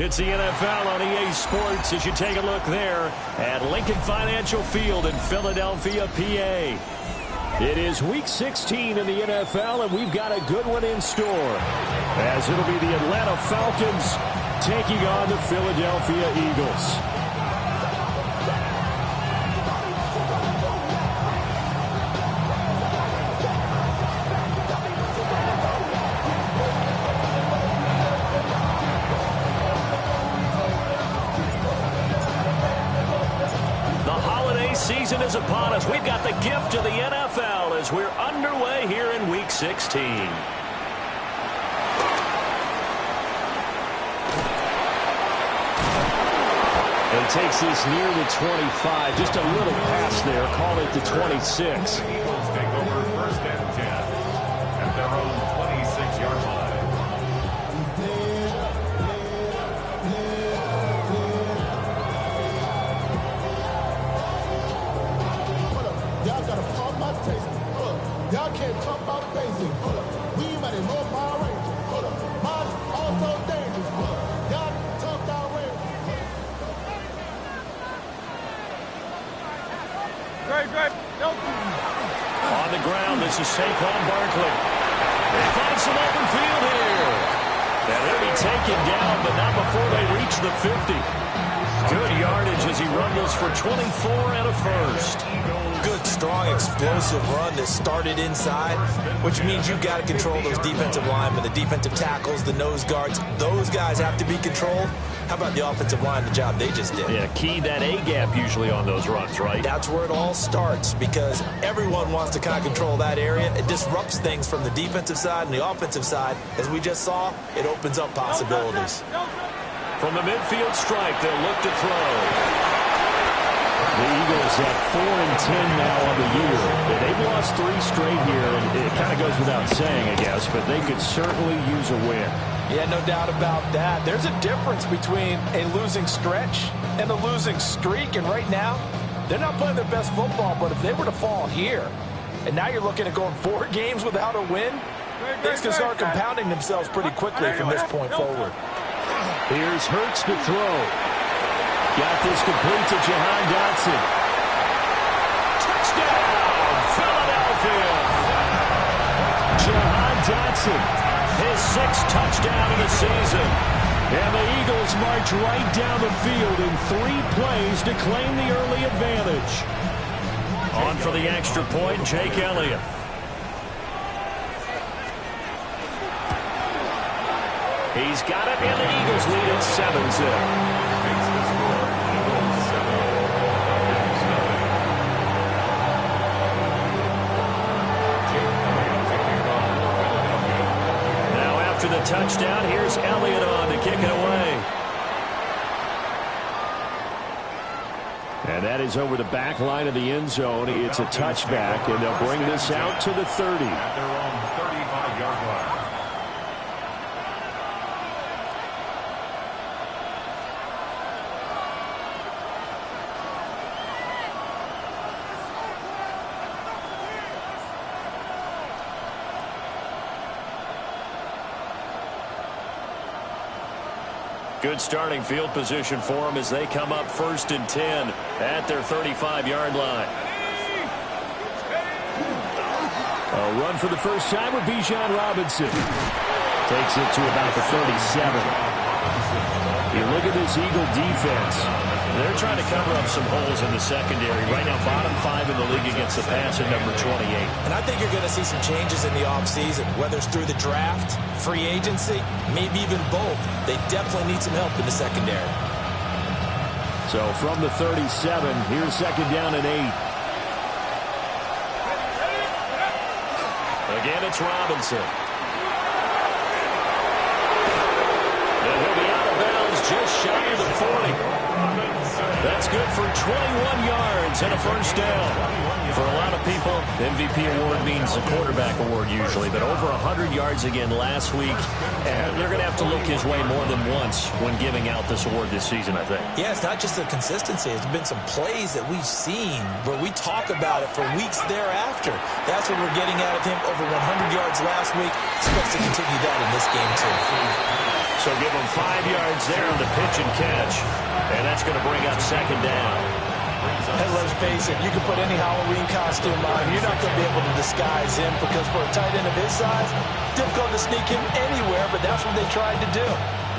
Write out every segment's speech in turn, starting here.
It's the NFL on EA Sports as you take a look there at Lincoln Financial Field in Philadelphia, PA. It is Week 16 in the NFL, and we've got a good one in store, as it'll be the Atlanta Falcons taking on the Philadelphia Eagles. Season is upon us. We've got the gift of the NFL as we're underway here in Week 16. He takes this near the 25, just a little pass there, call it the 26. The Eagles take over first and 10 at their own 26-yard line. Y'all can't talk about basic. We ready more Power Rangers. Mine also dangerous. Y'all talk about Rangers. Great. On the ground, this is Saquon Barkley. They find some open field here. And they'll be taken down, but not before they reach the 50. Good yardage as he rumbles for 24 and a first. Good, strong, explosive run that started inside, which means you've got to control those defensive linemen, the defensive tackles, the nose guards. Those guys have to be controlled. How about the offensive line, the job they just did? Yeah, key that A-gap usually on those runs, right? That's where it all starts because everyone wants to kind of control that area. It disrupts things from the defensive side and the offensive side. As we just saw, it opens up possibilities. From the midfield stripe, they'll look to throw. The Eagles at 4-10 now on the year. They've lost 3 straight here, and it kind of goes without saying, I guess, but they could certainly use a win. Yeah, no doubt about that. There's a difference between a losing stretch and a losing streak, and right now, they're not playing their best football, but if they were to fall here, and now you're looking at going 4 games without a win, things can start compounding themselves pretty quickly from this point forward. Here's Hurts to throw. Got this complete to Jahan Dotson. Touchdown, Philadelphia. Jahan Dotson, his 6th touchdown of the season. And the Eagles march right down the field in 3 plays to claim the early advantage. On for the extra point, Jake Elliott. He's got it, and the Eagles lead at 7-0. After the touchdown, here's Elliott on to kick it away. And that is over the back line of the end zone. It's a touchback, and they'll bring this out to the 30. At their own 35-yard line. Good starting field position for them as they come up 1st and 10 at their 35-yard line. A run for the first time with Bijan Robinson. Takes it to about the 37. You look at this Eagle defense. They're trying to cover up some holes in the secondary. Right now, bottom 5 in the league against the pass at number 28. And I think you're going to see some changes in the offseason, whether it's through the draft, free agency, maybe even both. They definitely need some help in the secondary. So from the 37, here's 2nd down and 8. Again, it's Robinson. And he'll be out of bounds just shy of the 40. That's good for 21 yards and a first down. For a lot of people, the MVP award means a quarterback award usually, but over 100 yards again last week, and they're going to have to look his way more than once when giving out this award this season, I think. Yeah, it's not just the consistency. It's been some plays that we've seen where we talk about it for weeks thereafter. That's what we're getting out of him. Over 100 yards last week. Expects to continue that in this game, too. So give them 5 yards there on the pitch and catch. And that's going to bring up second down. And let's face it, you can put any Halloween costume on. You're not going to be able to disguise him because for a tight end of his size, difficult to sneak him anywhere, but that's what they tried to do.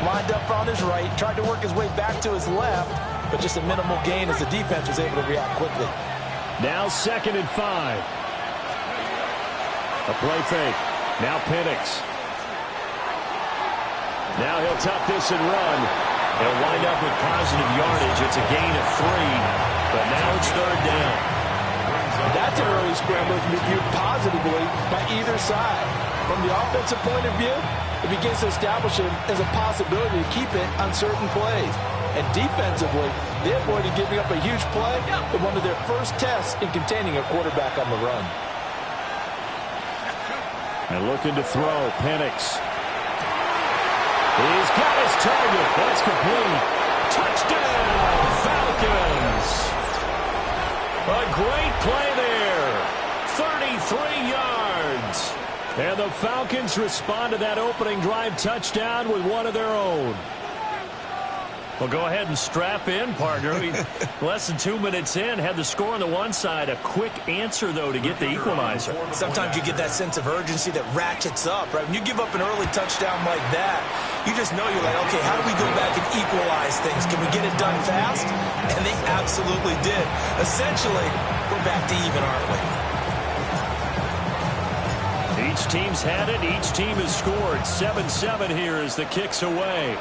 Lined up on his right, tried to work his way back to his left, but just a minimal gain as the defense was able to react quickly. Now 2nd and 5. A play fake. Now Penix. Now he'll tuck this and run. He'll wind up with positive yardage. It's a gain of 3, but now it's 3rd down. That's an early scramble to be viewed positively by either side. From the offensive point of view, it begins to establish it as a possibility to keep it on certain plays. And defensively, they avoided giving up a huge play in one of their first tests in containing a quarterback on the run. And looking to throw, Penix. He's got his target. That's complete. Touchdown, Falcons. A great play there. 33 yards. And the Falcons respond to that opening drive touchdown with one of their own. Well, go ahead and strap in, partner. Less than 2 minutes in, had the score on the one side. A quick answer, though, to get the equalizer. Sometimes you get that sense of urgency that ratchets up, right? When you give up an early touchdown like that, you just know you're like, okay, how do we go back and equalize things? Can we get it done fast? And they absolutely did. Essentially, we're back to even, aren't we? Each team's had it. Each team has scored. 7-7 here as the kick's away.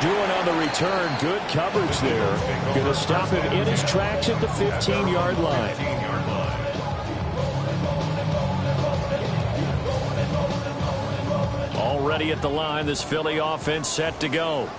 Doing on the return. Good coverage there. Going to stop him in his tracks at the 15-yard line. Already at the line, this Philly offense set to go.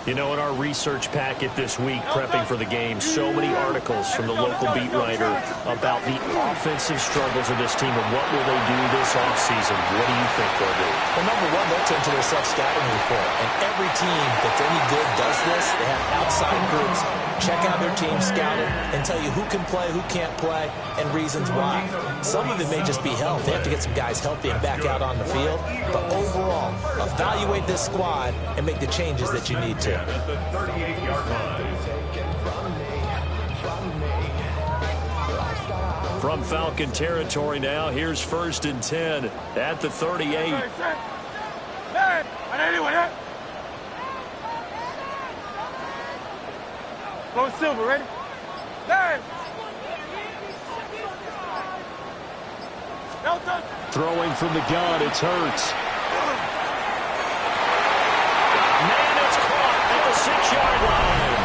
You know, in our research packet this week, prepping for the game, so many articles from the local beat writer about the offensive struggles of this team and what will they do this offseason. What do you think they'll do? Well, number one, they'll turn to their self-scouting report. And every team that's any good does this. They have outside groups. Check out their team, scout it, and tell you who can play, who can't play, and reasons why. Some of it may just be health. They have to get some guys healthy and back out on the field. But overall, evaluate this squad and make the changes that you need to. At the 38-yard line. From Falcon territory now, here's 1st and 10 at the 38. Go Silver, ready? Throwing from the gun, it's Hurts. Man, it's caught at the 6-yard line.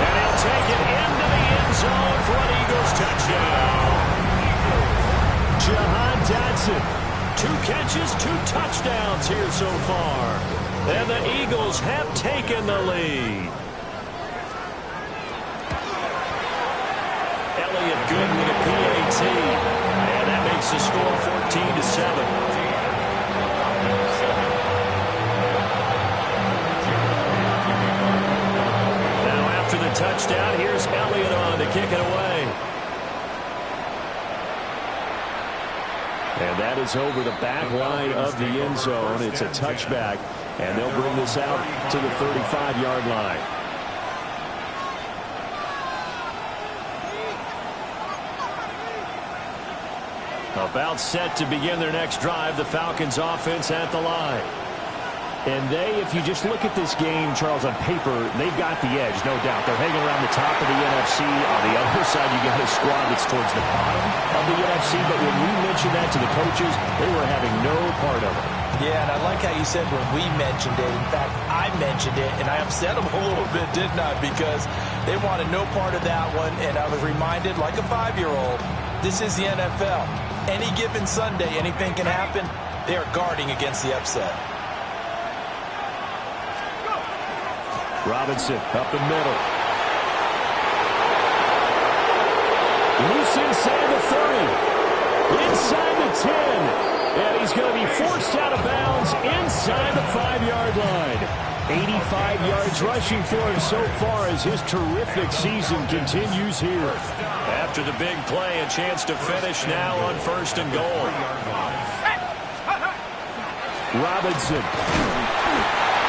And he'll take it into the end zone for an Eagles touchdown. Jahan Dotson, 2 catches, 2 touchdowns here so far. And the Eagles have taken the lead. Elliott good with a PAT. And that makes the score 14-7. Touchdown. Here's Elliott on to kick it away. And that is over the back line of the end zone. It's a touchback, and they'll bring this out to the 35-yard line. About set to begin their next drive, the Falcons offense at the line. And they, if you just look at this game, Charles, on paper, they've got the edge, no doubt. They're hanging around the top of the NFC. On the other side, you got a squad that's towards the bottom of the NFC. But when we mentioned that to the coaches, they were having no part of it. Yeah, and I like how you said when we mentioned it. In fact, I mentioned it, and I upset them a little bit, didn't I? Because they wanted no part of that one, and I was reminded, like a 5-year-old, this is the NFL. Any given Sunday, anything can happen. They are guarding against the upset. Robinson up the middle. Loose inside the 30. Inside the 10. And he's going to be forced out of bounds inside the 5-yard line. 85 yards rushing for him so far as his terrific season continues here. After the big play, a chance to finish now on 1st and goal. Robinson.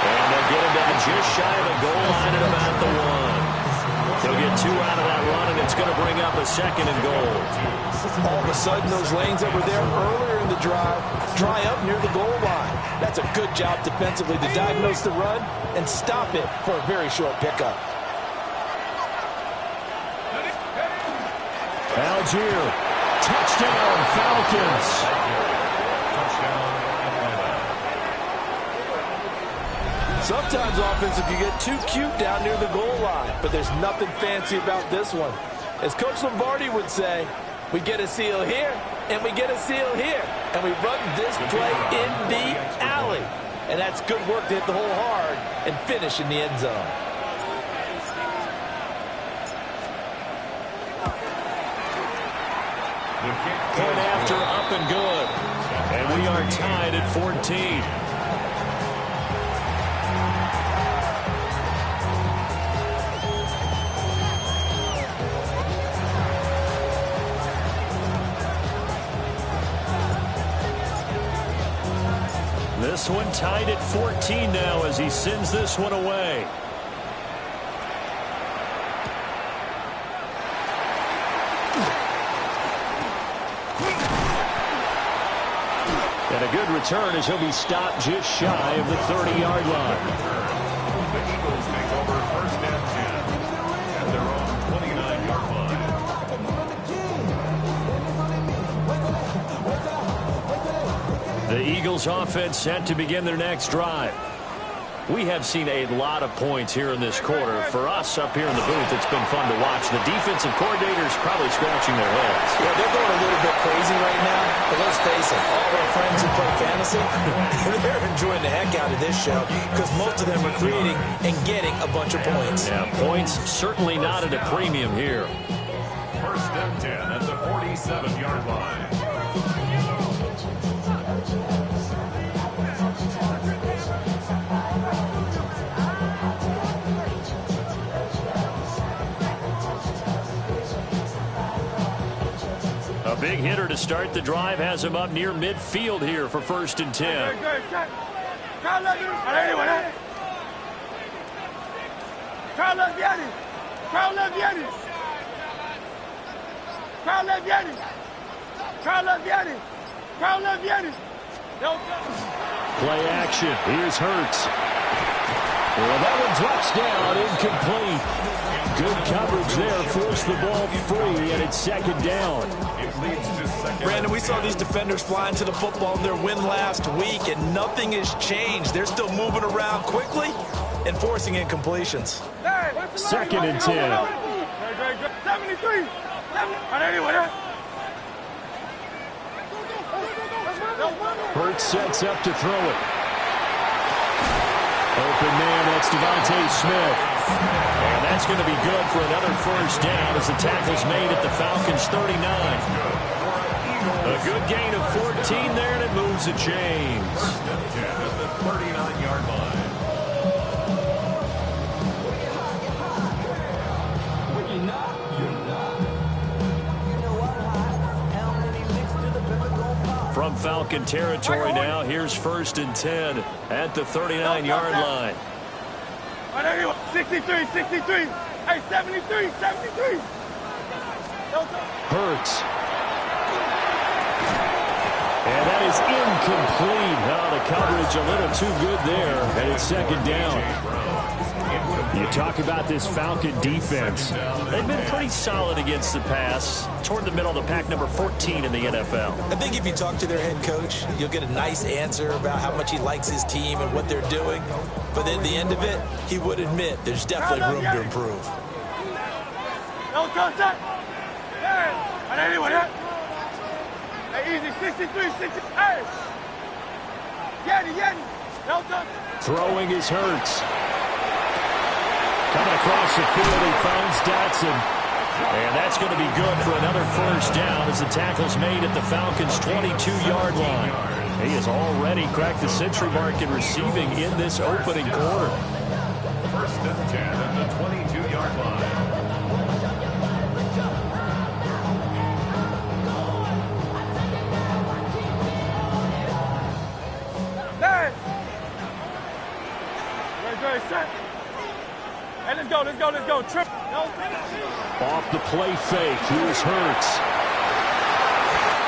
And they'll get him down just shy of the goal line at about the 1. He'll get 2 out of that run, and it's going to bring up a 2nd and goal. All of a sudden, those lanes that were there earlier in the drive dry up near the goal line. That's a good job defensively to diagnose the run and stop it for a very short pickup. Algier, touchdown, Falcons. Sometimes offense, if you get too cute down near the goal line, but there's nothing fancy about this one. As Coach Lombardi would say, we get a seal here, and we get a seal here, and we run this play in the alley. And that's good work to hit the hole hard and finish in the end zone. Point after, up and good. And we are tied at 14. This one tied at 14 now as he sends this one away. And a good return as he'll be stopped just shy of the 30-yard line. The Eagles take over 1st and 10 at their own 29-yard line. The Eagles offense set to begin their next drive. We have seen a lot of points here in this quarter. For us up here in the booth, it's been fun to watch. The defensive coordinators probably scratching their heads. Yeah, they're going a little bit crazy right now, but let's face it, all of our friends who play fantasy, they're enjoying the heck out of this show because most of them are creating and getting a bunch of points. Yeah, points certainly not at a premium here. 1st and 10 at the 47-yard line. A big hitter to start the drive has him up near midfield here for 1st and 10. Play action. Here's Hurts. Well, that one drops down, incomplete. Good coverage there, forced the ball free, and it's 2nd down. It leads to 2nd. Brandon, we saw these defenders flying to the football in their win last week, and nothing has changed. They're still moving around quickly and forcing incompletions. 2nd and 10. 73. Hurts sets up to throw it. Open man, that's Devontae Smith. And that's going to be good for another 1st down as the tackle's made at the Falcons' 39. A good gain of 14 there, and it moves the chains. 10 at the 39-yard line. From Falcon territory now, here's 1st and 10 at the 39-yard line. 63. Hey, 73. Hurts. And that is incomplete. Oh, the coverage a little too good there, and it's 2nd down. You talk about this Falcon defense. They've been pretty solid against the pass. Toward the middle of the pack, number 14 in the NFL. I think if you talk to their head coach, you'll get a nice answer about how much he likes his team and what they're doing. But at the end of it, he would admit there's definitely room to improve. No contact. Hey, easy. 63. Hey. Yeti. No contact. Throwing is Hurts. Coming across the field, he finds Dotson. And that's going to be good for another first down as the tackle's made at the Falcons' 22-yard line. He has already cracked the century mark in receiving in this opening quarter. First and 10 at the 22-yard line. Great, set. Hey, let's go. Trip. Off the play fake, here's Hurts.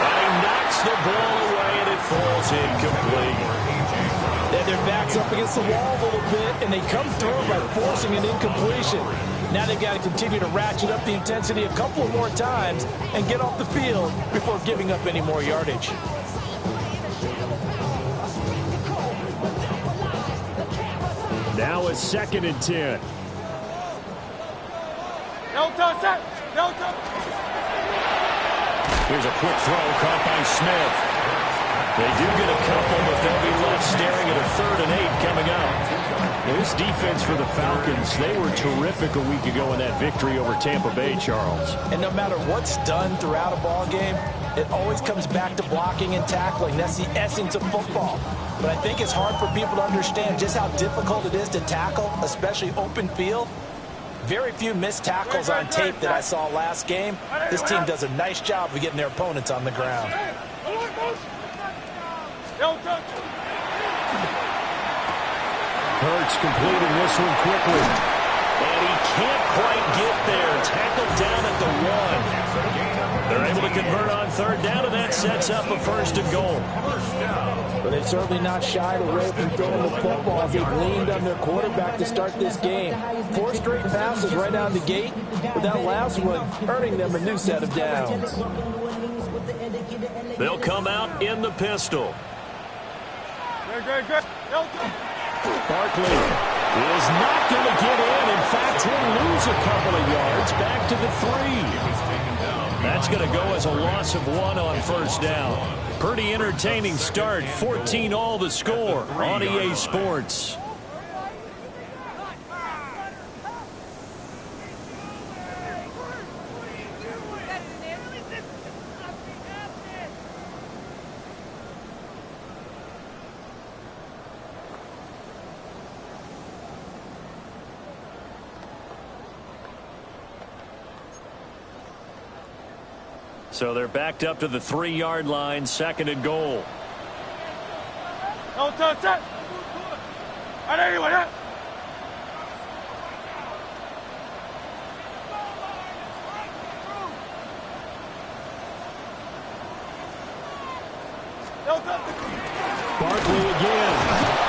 And he knocks the ball away, and it falls incomplete. And their back's up against the wall a little bit, and they come through by forcing an incompletion. Now they've got to continue to ratchet up the intensity a couple of more times and get off the field before giving up any more yardage. Now a 2nd and 10. No touch. Here's a quick throw caught by Smith. They do get a couple, but they'll be left staring at a 3rd and 8 coming up. This defense for the Falcons, they were terrific a week ago in that victory over Tampa Bay, Charles. And no matter what's done throughout a ball game, it always comes back to blocking and tackling. That's the essence of football. But I think it's hard for people to understand just how difficult it is to tackle, especially open field. Very few missed tackles on tape that I saw last game. This team does a nice job of getting their opponents on the ground. Hurts completing this one quickly. And he can't quite get there. Tackled down at the 1. They're able to convert on 3rd down, and that sets up a 1st and goal. But they've certainly not shied away from throwing the football as they've leaned on their quarterback to start this game. 4 straight passes right out the gate, with that last one earning them a new set of downs. They'll come out in the pistol. Great. Barkley is not going to get in. In fact, he'll lose a couple of yards back to the 3. That's going to go as a loss of 1 on 1st down. Pretty entertaining start. 14-all the score on EA Sports. So they're backed up to the 3-yard line, 2nd and goal. No touch. Anyway, Barkley again.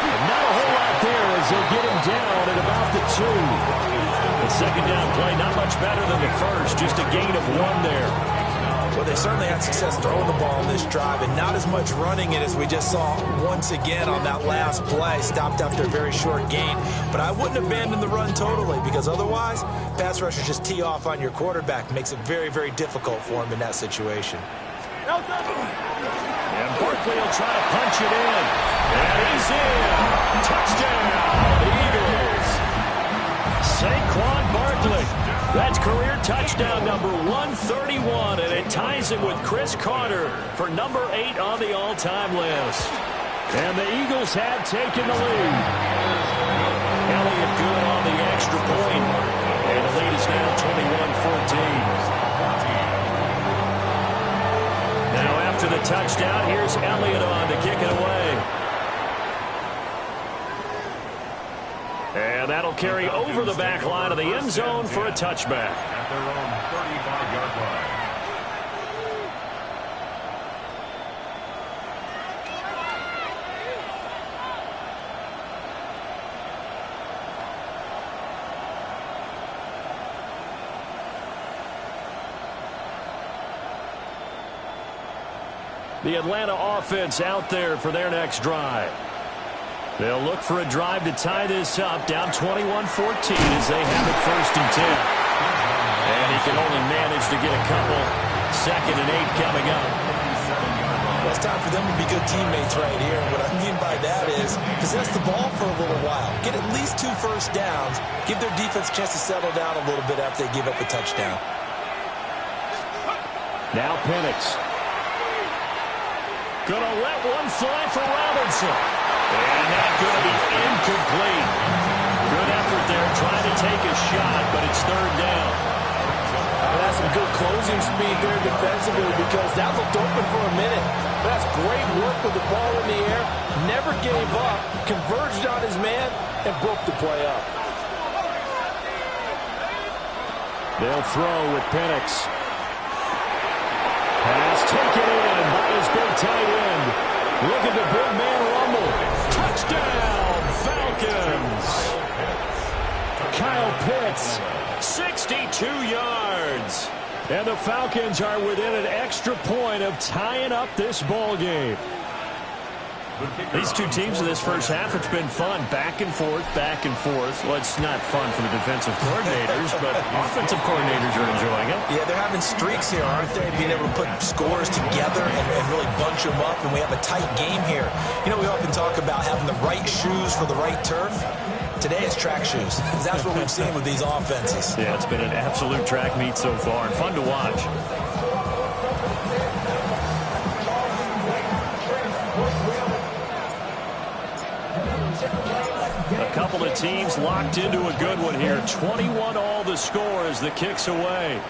And not a whole lot there as they'll get him down at about the 2. The 2nd down play, not much better than the first, just a gain of 1 there. Well, they certainly had success throwing the ball in this drive, and not as much running it as we just saw once again on that last play. Stopped after a very short gain. But I wouldn't abandon the run totally, because otherwise, pass rushers just tee off on your quarterback. Makes it very, very difficult for him in that situation. And Barkley will try to punch it in. And he's in. Touchdown, Eagles. Saquon Barkley. That's career touchdown number 131, and it ties him with Chris Carter for number 8 on the all-time list. And the Eagles have taken the lead. Elliott good on the extra point, and the lead is now 21-14. Now after the touchdown, here's Elliott on to kick it away. And that'll carry over the back line of the end zone for a touchback. At their own 35-yard line. The Atlanta offense out there for their next drive. They'll look for a drive to tie this up, down 21-14 as they have it 1st and 10. And he can only manage to get a couple. 2nd and 8 coming up. Well, it's time for them to be good teammates right here. And what I mean by that is possess the ball for a little while. Get at least 2 first downs. Give their defense a chance to settle down a little bit after they give up a touchdown. Now Penix. Gonna let one fly for Robinson. And that's going to be incomplete. Good effort there trying to take a shot, but it's third down. That's some good closing speed there defensively because that looked open for a minute. That's great work with the ball in the air. Never gave up, converged on his man, and broke the play up. They'll throw with Penix. Pass taken in by his big tight end. Look at the big man rumble. Touchdown, Falcons. Kyle Pitts, 62 yards. And the Falcons are within an extra point of tying up this ball game. These two teams in this first half, it's been fun. Back and forth, back and forth. Well, it's not fun for the defensive coordinators, but offensive coordinators are enjoying it. Yeah, they're having streaks here, aren't they? Being able to put scores together and really bunch them up, and we have a tight game here. You know, we often talk about having the right shoes for the right turf. Today it's track shoes. That's what we've seen with these offenses. Yeah, it's been an absolute track meet so far, and fun to watch. A couple of teams locked into a good one here. 21 all the score as the kick's away.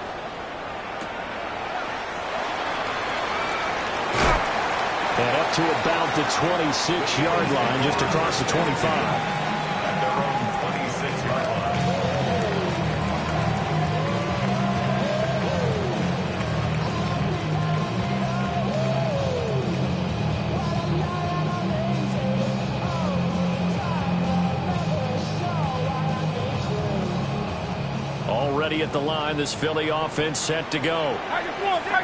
And up to about the 26-yard line, just across the 25. At their own 26-yard line. Already at the line, this Philly offense set to go.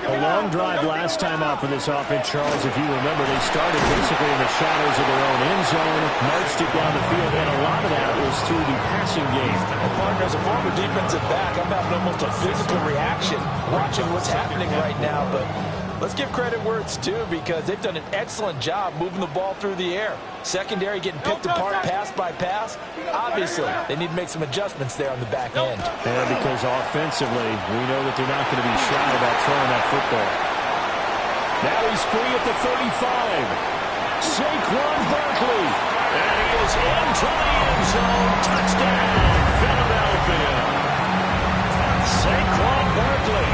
A long drive last time out for this offense, Charles. If you remember, they started basically in the shadows of their own end zone, marched it down the field, and a lot of that was through the passing game. Well, partner, as a former defensive back, I'm having almost a physical reaction watching what's happening right now, but let's give credit where it's due because they've done an excellent job moving the ball through the air. Secondary getting picked apart pass by pass. Obviously, they need to make some adjustments there on the back end. Yeah, because offensively, we know that they're not going to be shy about throwing that football. Now he's free at the 35. Saquon Barkley. And he is into the end zone. Touchdown, Philadelphia. Saquon Barkley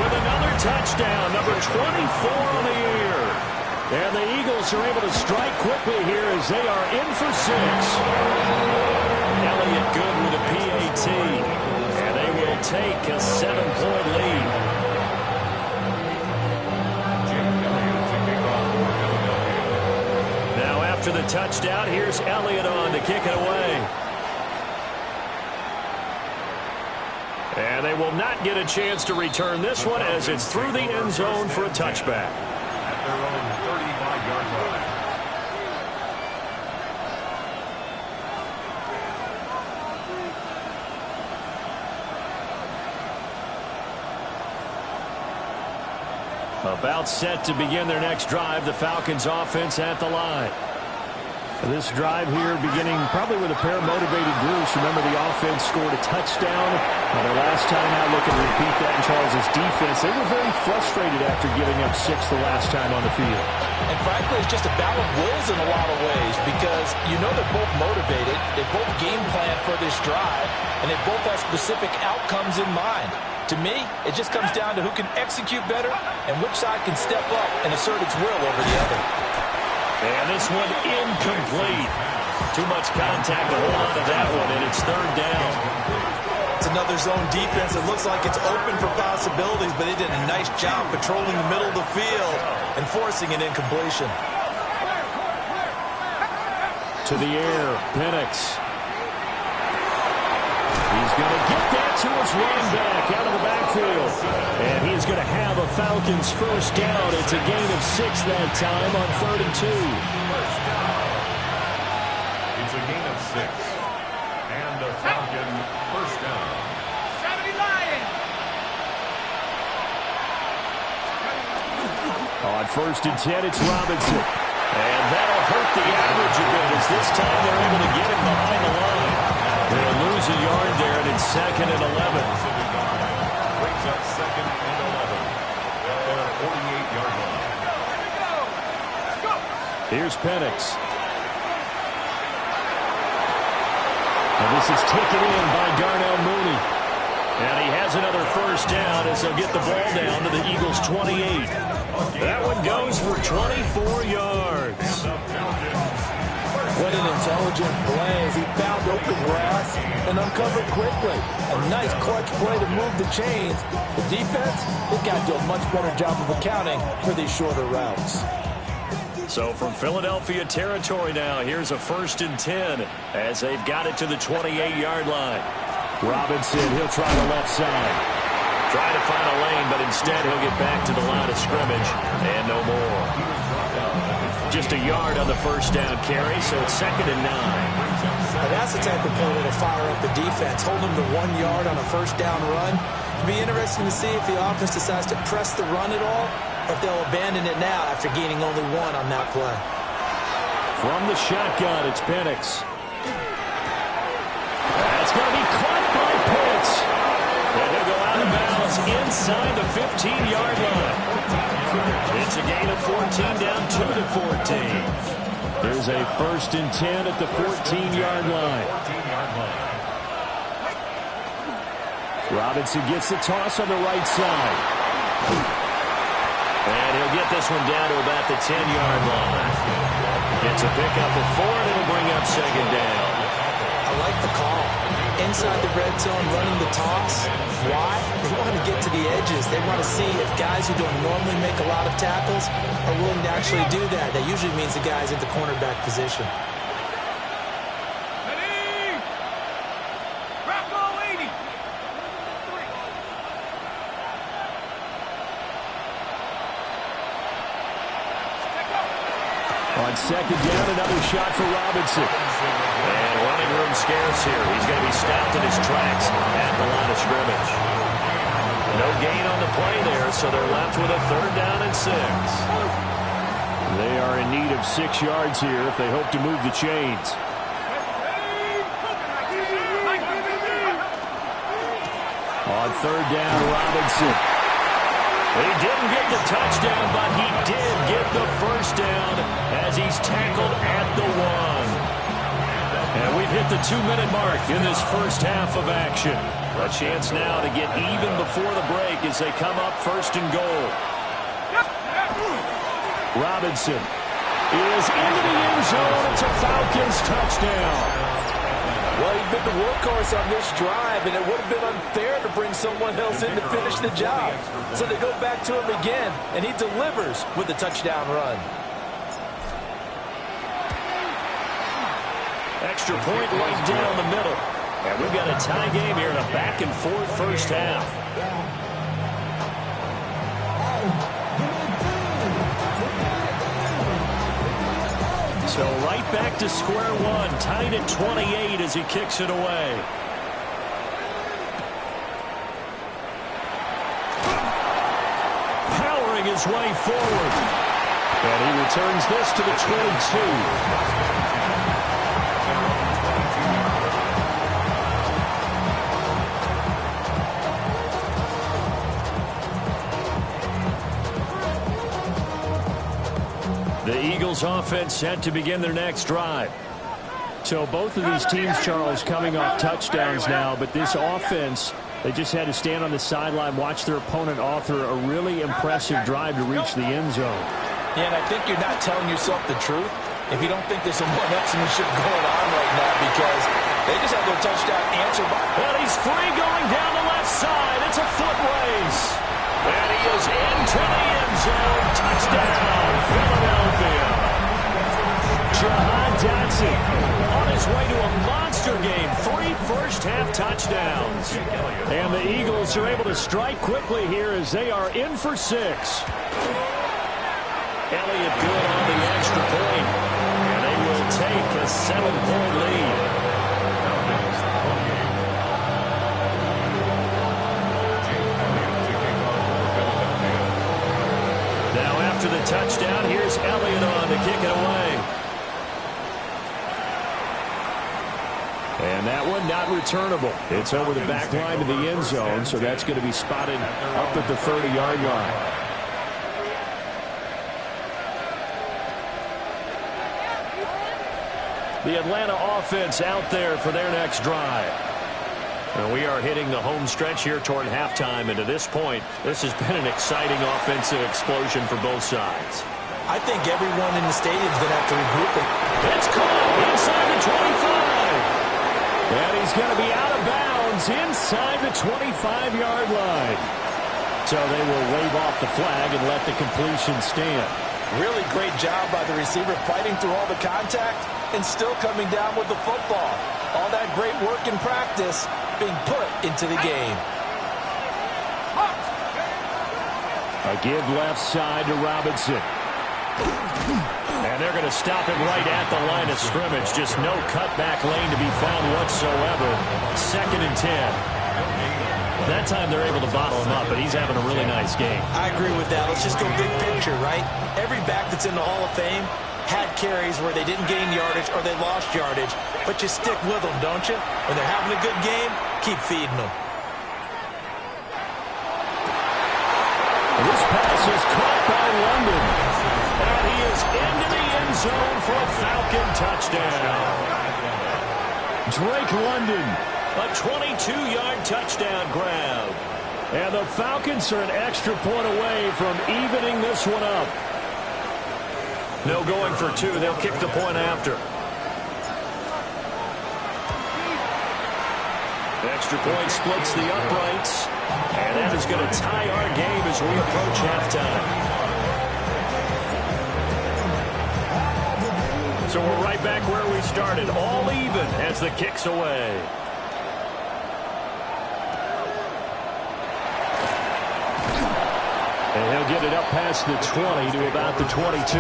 with another touchdown, number 24 on the year. And the Eagles are able to strike quickly here as they are in for 6. Elliott good with a PAT. And they will take a 7-point lead. Now after the touchdown, here's Elliott on to kick it away. And they will not get a chance to return this one as it's through the end zone for a touchback. At their own 35-yard line. About set to begin their next drive, the Falcons offense at the line. This drive here beginning probably with a pair of motivated groups. Remember, the offense scored a touchdown. The last time out, looking to repeat that in Charles' defense. They were very frustrated after giving up 6 the last time on the field. And frankly, it's just a battle of wills in a lot of ways because you know they're both motivated. They both game plan for this drive, and they both have specific outcomes in mind. To me, it just comes down to who can execute better and which side can step up and assert its will over the other. And this one incomplete. Too much contact to hold on to that one, and it's third down. It's another zone defense. It looks like it's open for possibilities, but they did a nice job patrolling the middle of the field and forcing an incompletion. To the air, Penix. He's going to get that to his running back out of the backfield. And he's going to have a Falcons first down. It's a gain of 6 that time on 3rd and 2. It's a gain of 6. And a Falcon first down. 70 Lions. On 1st and 10, it's Robinson. And that'll hurt the average a bit as this time they're able to get him behind the line. They'll lose a yard there, and it's 2nd and 11. Brings up 2nd and 11. At their 48-yard line. Here's Penix. And this is taken in by Darnell Mooney. And he has another first down as they'll get the ball down to the Eagles' 28. That one goes for 24 yards. What an intelligent play as he found open grass and uncovered quickly. A nice clutch play to move the chains. The defense, they've got to do a much better job of accounting for these shorter routes. So from Philadelphia territory now, here's a 1st and 10 as they've got it to the 28-yard line. Robinson, he'll try the left side. Trying to find a lane, but instead he'll get back to the line of scrimmage and no more. Just a yard on the first down carry, so it's 2nd and 9. Now that's the type of play that'll fire up the defense. Hold them to 1 yard on a first down run. It'll be interesting to see if the offense decides to press the run at all, or if they'll abandon it now after gaining only 1 on that play. From the shotgun, it's Penix. That's going to be caught by Pitts. And he'll go out of bounds inside the 15-yard line. It's a gain of 14 down 2 to 14. There's a 1st and 10 at the 14-yard line. Robinson gets the toss on the right side. And he'll get this one down to about the 10-yard line. Gets a pickup of 4, and it'll bring up 2nd down. I like the call. Inside the red zone, running the toss. Why? They want to get to the edges. They want to see if guys who don't normally make a lot of tackles are willing to actually do that. That usually means the guys at the cornerback position. Ready? Rocco 80. On 2nd down, another shot for Robinson. And running room scarce here. He's going to be stopped in his tracks at the line of scrimmage. No gain on the play there, so they're left with a 3rd down and 6. They are in need of 6 yards here if they hope to move the chains. On 3rd down, Robinson. He didn't get the touchdown, but he did get the first down as he's tackled at the 1. And we've hit the 2-minute mark in this first half of action. A chance now to get even before the break as they come up 1st and goal. Robinson is into the end zone. It's a Falcons touchdown. Well, he's been the workhorse on this drive, and it would have been unfair to bring someone else in to finish the job. So they go back to him again, and he delivers with the touchdown run. Extra point right down the middle. And we've got a tie game here in a back-and-forth first half. So right back to square one, tied at 28 as he kicks it away. Powering his way forward. And he returns this to the 22. The Eagles offense set to begin their next drive. So both of these teams, Charles, coming off touchdowns now, but this offense, they just had to stand on the sideline, watch their opponent author a really impressive drive to reach the end zone. Yeah, and I think you're not telling yourself the truth if you don't think there's some one-upsmanship going on right now, because they just have their touchdown answered by. And he's free going down the left side. It's a foot race. And he is into the end zone. Touchdown, Philadelphia. Jahan Dotson on his way to a monster game. 3 first-half touchdowns. And the Eagles are able to strike quickly here as they are in for 6. Elliott good on the extra point. And they will take a 7-point lead. After the touchdown, here's Elliott on to kick it away. And that one not returnable. It's over the back line to the end zone, so that's going to be spotted up at the 30-yard line. The Atlanta offense out there for their next drive. And we are hitting the home stretch here toward halftime, and to this point, this has been an exciting offensive explosion for both sides. I think everyone in the stadium is going to have to regroup it. It's caught inside the 25. And he's going to be out of bounds inside the 25-yard line. So they will wave off the flag and let the completion stand. Really great job by the receiver fighting through all the contact and still coming down with the football. All that great work in practice being put into the game. A give left side to Robinson. And they're going to stop him right at the line of scrimmage. Just no cutback lane to be found whatsoever. 2nd and 10. That time they're able to bottle him up, but he's having a really nice game. I agree with that. Let's just go big picture, right? Every back that's in the Hall of Fame had carries where they didn't gain yardage or they lost yardage, but you stick with them, don't you? When they're having a good game, keep feeding them. This pass is caught by London. And he is into the end zone for a Falcon touchdown. Drake London, a 22-yard touchdown grab. And the Falcons are an extra point away from evening this one up. No going for 2. They'll kick the point after. Extra point splits the uprights. And that is going to tie our game as we approach halftime. So we're right back where we started, all even as the kick's away. And he'll get it up past the 20 to about the 22.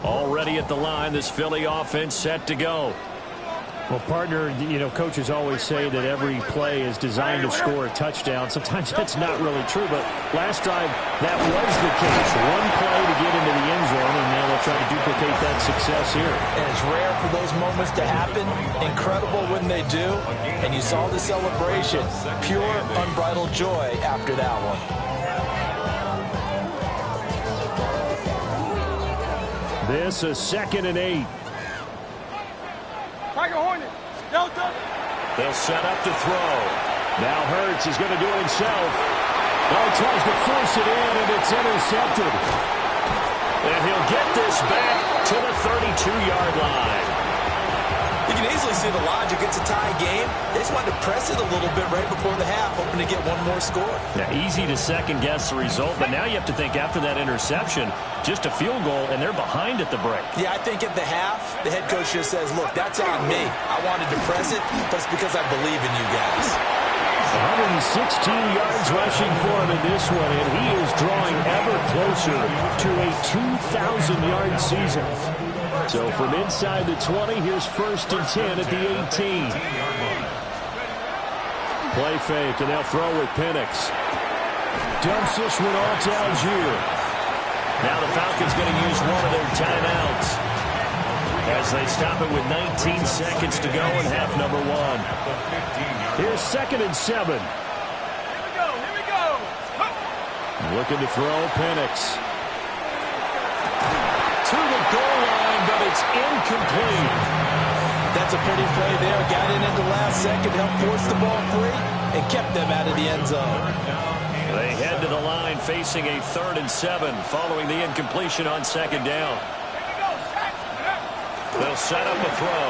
Already at the line, this Philly offense set to go. Well, partner, you know, coaches always say that every play is designed to score a touchdown. Sometimes that's not really true, but last drive, that was the case. One play to get into the end zone, and now they'll try to duplicate that success here. And it's rare for those moments to happen. Incredible when they do. And you saw the celebration. Pure, unbridled joy after that one. This is 2nd and 8. Tiger Hornet, Delta. They'll set up to throw. Now Hurts is going to do it himself. Ball tries to force it in, and it's intercepted. And he'll get this back to the 32-yard line. You can easily see the logic. It's a tie game. They just wanted to press it a little bit right before the half, hoping to get one more score. Yeah, easy to second-guess the result, but now you have to think after that interception, just a field goal, and they're behind at the break. Yeah, I think at the half, the head coach just says, look, that's on me. I wanted to press it, but it's because I believe in you guys. 116 yards rushing for him in this one, and he is drawing ever closer to a 2,000-yard season. So from inside the 20, here's 1st and 10 at the 18. Play fake, and they'll throw with Penix. Dumps this one off to Algier. Now the Falcons going to use one of their timeouts as they stop it with 19 seconds to go in half number 1. Here's 2nd and 7. Here we go. Looking to throw Penix. To the goal line, but it's incomplete. That's a pretty play there. Got in at the last second, helped force the ball free, and kept them out of the end zone. They head to the line facing a 3rd and 7 following the incompletion on 2nd down. They'll set up a throw.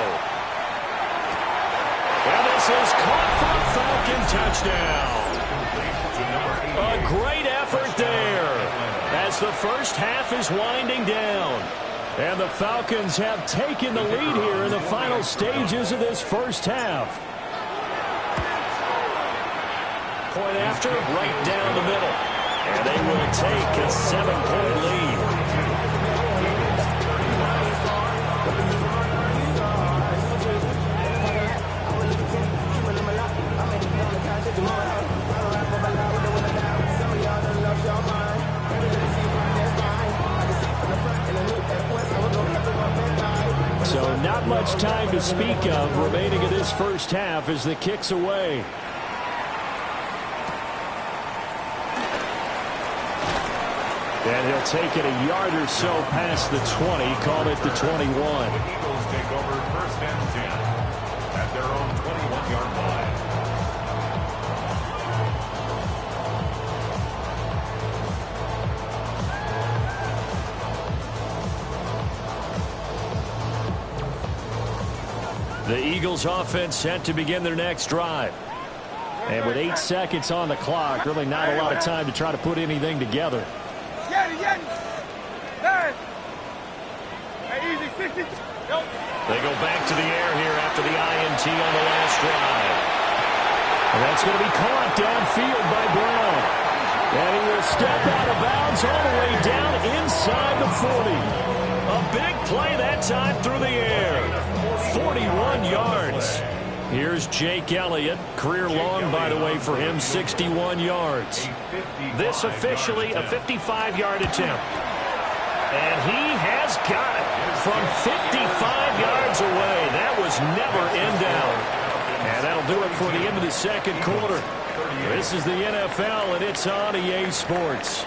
And this is caught for a Falcon touchdown. A great effort there as the first half is winding down. And the Falcons have taken the lead here in the final stages of this first half. Point after, right down the middle. And they will take a 7-point lead. not much time to speak of remaining in this first half as the kick's away. And he'll take it a yard or so past the 20, call it the 21. The Eagles take over first and 10 at their own 21-yard line. The Eagles offense set to begin their next drive. And with 8 seconds on the clock, really not a lot of time to try to put anything together. They go back to the air here after the INT on the last drive. And that's going to be caught downfield by Brown. And he will step out of bounds all the way down inside the 40. A big play that time through the air. 41 yards. Here's Jake Elliott. Career long, by the way, for him, 61 yards. This officially a 55-yard attempt. And he has got it from 55 yards away. That was never in doubt. And that'll do it for the end of the second quarter. This is the NFL, and it's on EA Sports.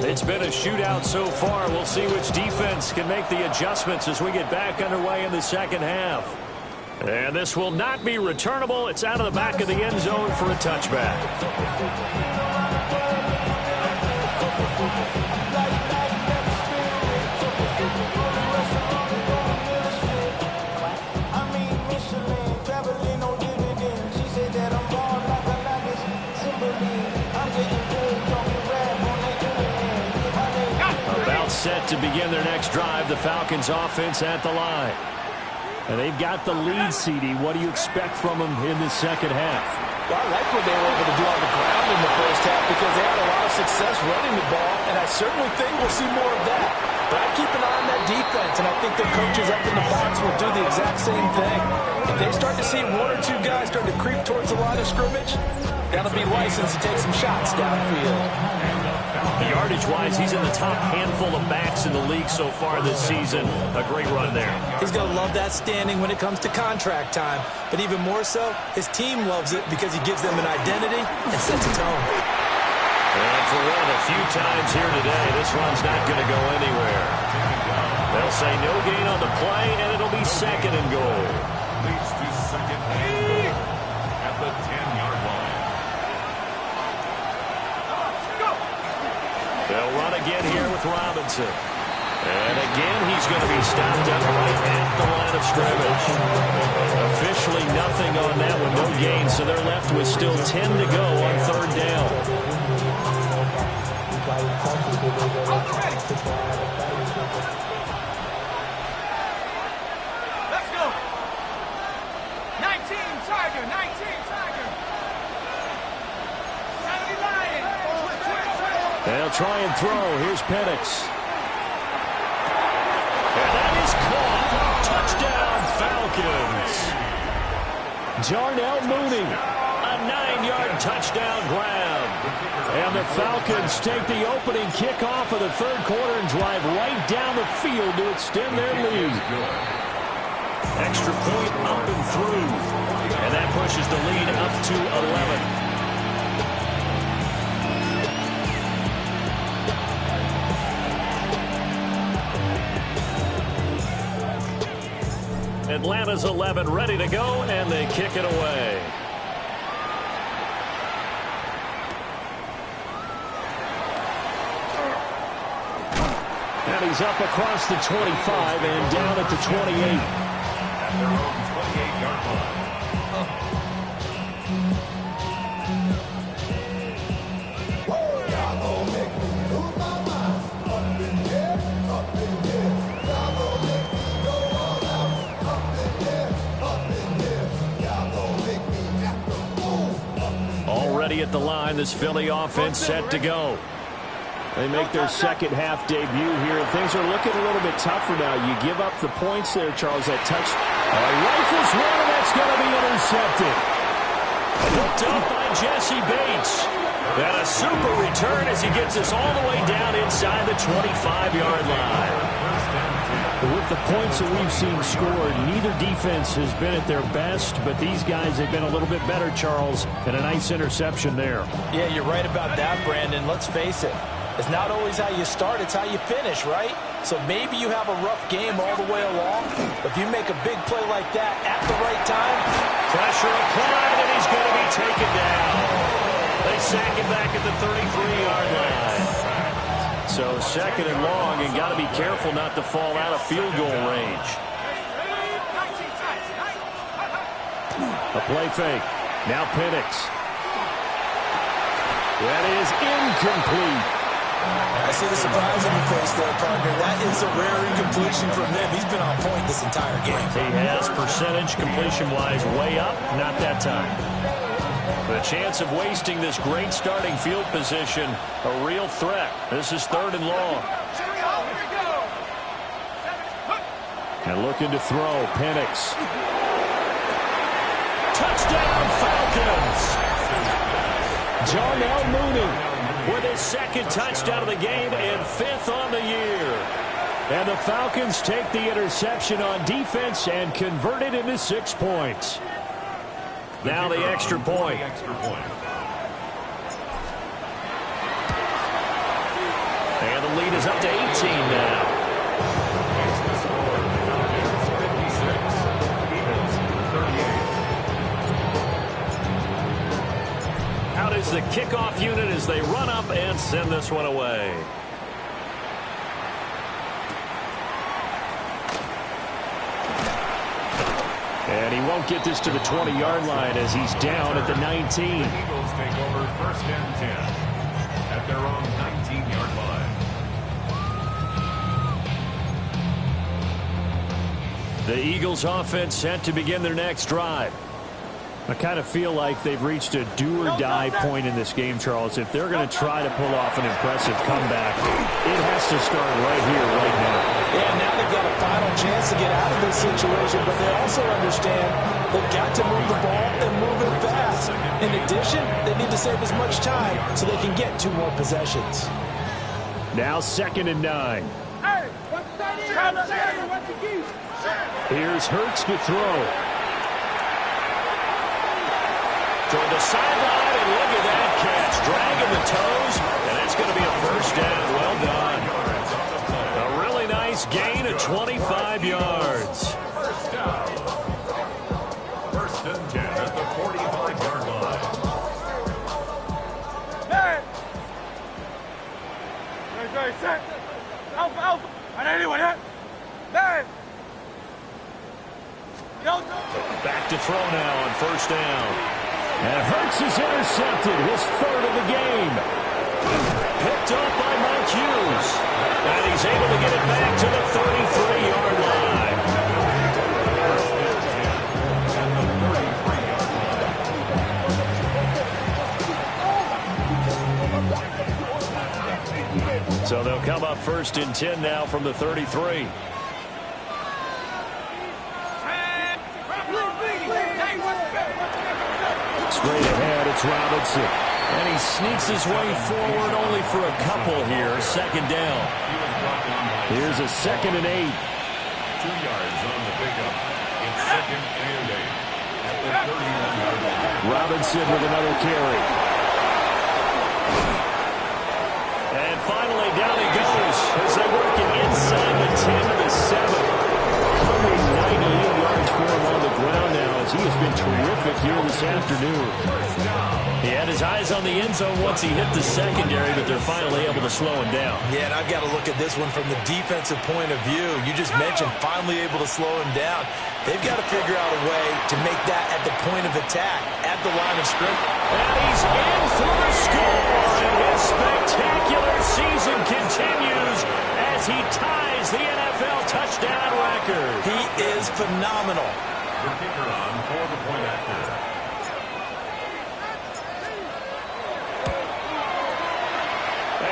It's been a shootout so far. We'll see which defense can make the adjustments as we get back underway in the second half. And this will not be returnable. It's out of the back of the end zone for a touchback. Set to begin their next drive, the Falcons offense at the line. And they've got the lead, CD. What do you expect from them in the second half? Well, I like what they were able to do on the ground in the first half because they had a lot of success running the ball, and I certainly think we'll see more of that. But I keep an eye on that defense, and I think the coaches up in the box will do the exact same thing. If they start to see one or two guys start to creep towards the line of scrimmage, that'll be license to take some shots downfield. Yardage-wise, he's in the top handful of backs in the league so far this season. A great run there. He's going to love that standing when it comes to contract time. But even more so, his team loves it because he gives them an identity and sets a tone. And for one of the few times here today, this run's not going to go anywhere. They'll say no gain on the play, and it'll be second and goal. Leads to second and at the 10-yard line. They'll run again here with Robinson. And again, he's going to be stopped up right at the line of scrimmage. Officially nothing on that one, no gain, so they're left with still 10 to go on third down. Let's go. 19 Tiger, 19 Tiger. 70 Lion. They'll try and throw. Here's Penix. And that is caught. Touchdown, Falcons. Darnell Mooney, a 9-yard touchdown grab. And the Falcons take the opening kickoff of the third quarter and drive right down the field to extend their lead. Extra point up and through. And that pushes the lead up to 11. Atlanta's 11 ready to go, and they kick it away. And he's up across the 25 and down at the 28. At their own 28-yard line. ready at the line. This Philly offense set to go. They make their second half debut here, and things are looking a little bit tougher now. You give up the points there, Charles, that touch. Rifles one, and that's going to be intercepted. Picked up by Jesse Bates. And a super return as he gets us all the way down inside the 25-yard line. With the points that we've seen scored, neither defense has been at their best, but these guys have been a little bit better, Charles, and a nice interception there. Yeah, you're right about that, Brandon. Let's face it. It's not always how you start, it's how you finish, right? So maybe you have a rough game all the way along, but if you make a big play like that at the right time. Pressure applied, and he's going to be taken down. They sack him back at the 33-yard line. So second and long, and got to be careful not to fall out of field goal range. A play fake. Now Penix. That is incomplete. I see the surprise on your face there, partner. That is a rare incompletion from him. He's been on point this entire game. He has percentage completion-wise way up, not that time. The chance of wasting this great starting field position, a real threat. This is third and long. And looking to throw, Penix. Touchdown, Falcons! Darnell Mooney with his second touchdown of the game and fifth on the year. And the Falcons take the interception on defense and convert it into 6 points. Now the extra point. And the lead is up to 18 now. Out is the kickoff unit as they run up and send this one away. And he won't get this to the 20-yard line as he's down at the 19. The Eagles take over first and 10 at their own 19-yard line. The Eagles offense set to begin their next drive. I kind of feel like they've reached a do-or-die point in this game, Charles. If they're going to try to pull off an impressive comeback, it has to start right here, right now. Yeah, now they've got a final chance to get out of this situation, but they also understand they've got to move the ball and move it fast. In addition, they need to save as much time so they can get 2 more possessions. Now 2nd and 9. Here's Hurts to throw. Toward the sideline, and look at that catch. Dragging the toes, and that's going to be a first down. Well done. A really nice gain of 25 yards. First down. First and 10 at the 45-yard line. Set. Alpha, Alpha. Ada anyone yet? Man. Back to throw now on first down. And Hurts is intercepted, his 3rd of the game. Picked up by Mike Hughes. And he's able to get it back to the 33-yard line. So they'll come up first and 10 now from the 33. Straight ahead, it's Robinson. And he sneaks his way forward only for a couple here. 2nd down. Here's a 2nd and 8. 2 yards on the pickup. It's 2nd and 8 at the 31-yard line. Robinson with another carry. And finally, down he goes as they work it inside the 10 to the 7. 198 yards for him on the ground now as he has been terrific here this afternoon. He had his eyes on the end zone once he hit the secondary, but they're finally able to slow him down. Yeah, and I've got to look at this one from the defensive point of view. You just mentioned finally able to slow him down. They've got to figure out a way to make that at the point of attack, at the line of scrimmage. And he's in for the score, and his spectacular season continues as he ties the NFL touchdown record. He is phenomenal. The kicker on for the point after.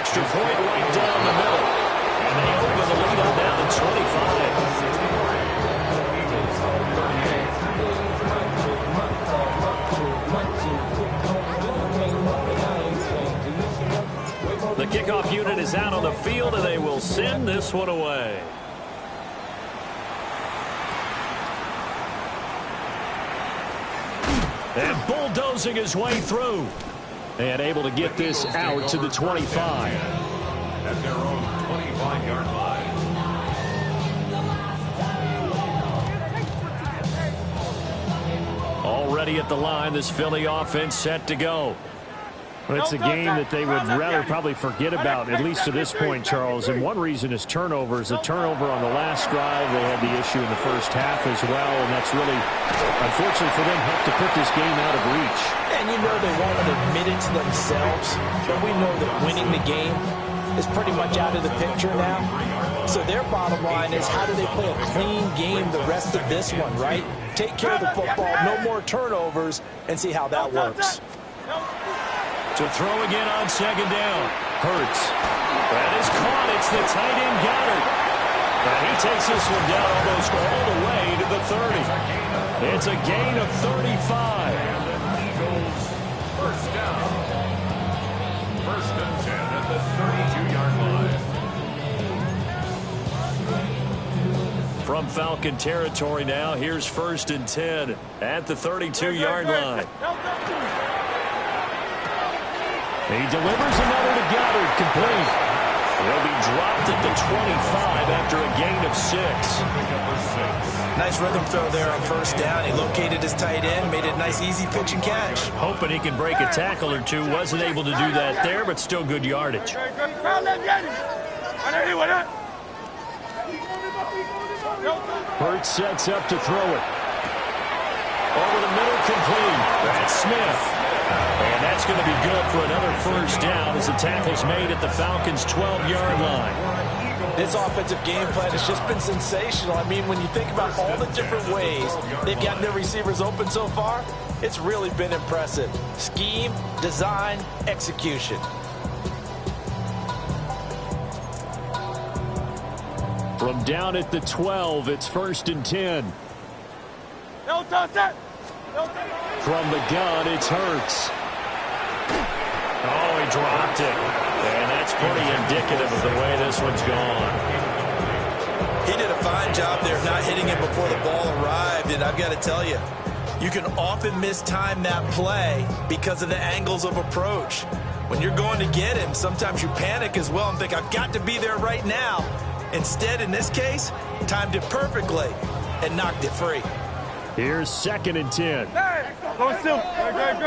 extra point right down the middle. And they open the lead up now to 25. The kickoff unit is out on the field, and they will send this one away. And bulldozing his way through. And able to get this out to the 25. At their own 25-yard line. Already at the line, this Philly offense set to go. Well, it's a game that they would rather probably forget about, at least to this point, Charles. And one reason is turnovers. The turnover on the last drive, they had the issue in the first half as well. And that's really, unfortunately for them, helped to put this game out of reach. And you know they won't admit it to themselves, but we know that winning the game is pretty much out of the picture now. So their bottom line is, how do they play a clean game the rest of this one, right? Take care of the football, no more turnovers, and see how that works. To throw again on second down. Hurts. That is caught. It's the tight end Goddard. And he takes this one down almost all the way to the 30. It's a gain of 35. Eagles first down. First and 10 at the 32-yard line. From Falcon territory now, here's first and 10 at the 32-yard line. He delivers another to Goddard, complete. He'll be dropped at the 25 after a gain of 6. Nice rhythm throw there on first down. He located his tight end, made it a nice easy pitch and catch. Hoping he can break a tackle or two. Wasn't able to do that there, but still good yardage. Hurts sets up to throw it. Over the middle, complete. That's Smith. And that's going to be good for another first down as the tackle's made at the Falcons' 12-yard line. This offensive game plan has just been sensational. I mean, when you think about all the different ways they've gotten their receivers open so far, it's really been impressive. Scheme, design, execution. From down at the 12, it's first and 10. From the gun, it's Hurts. Oh, he dropped it. And that's pretty indicative of the way this one's gone. He did a fine job there of not hitting him before the ball arrived. And I've got to tell you, you can often mistime that play because of the angles of approach. When you're going to get him, sometimes you panic as well and think, I've got to be there right now. Instead, in this case, timed it perfectly and knocked it free. Here's second and 10. Go Silver. Great.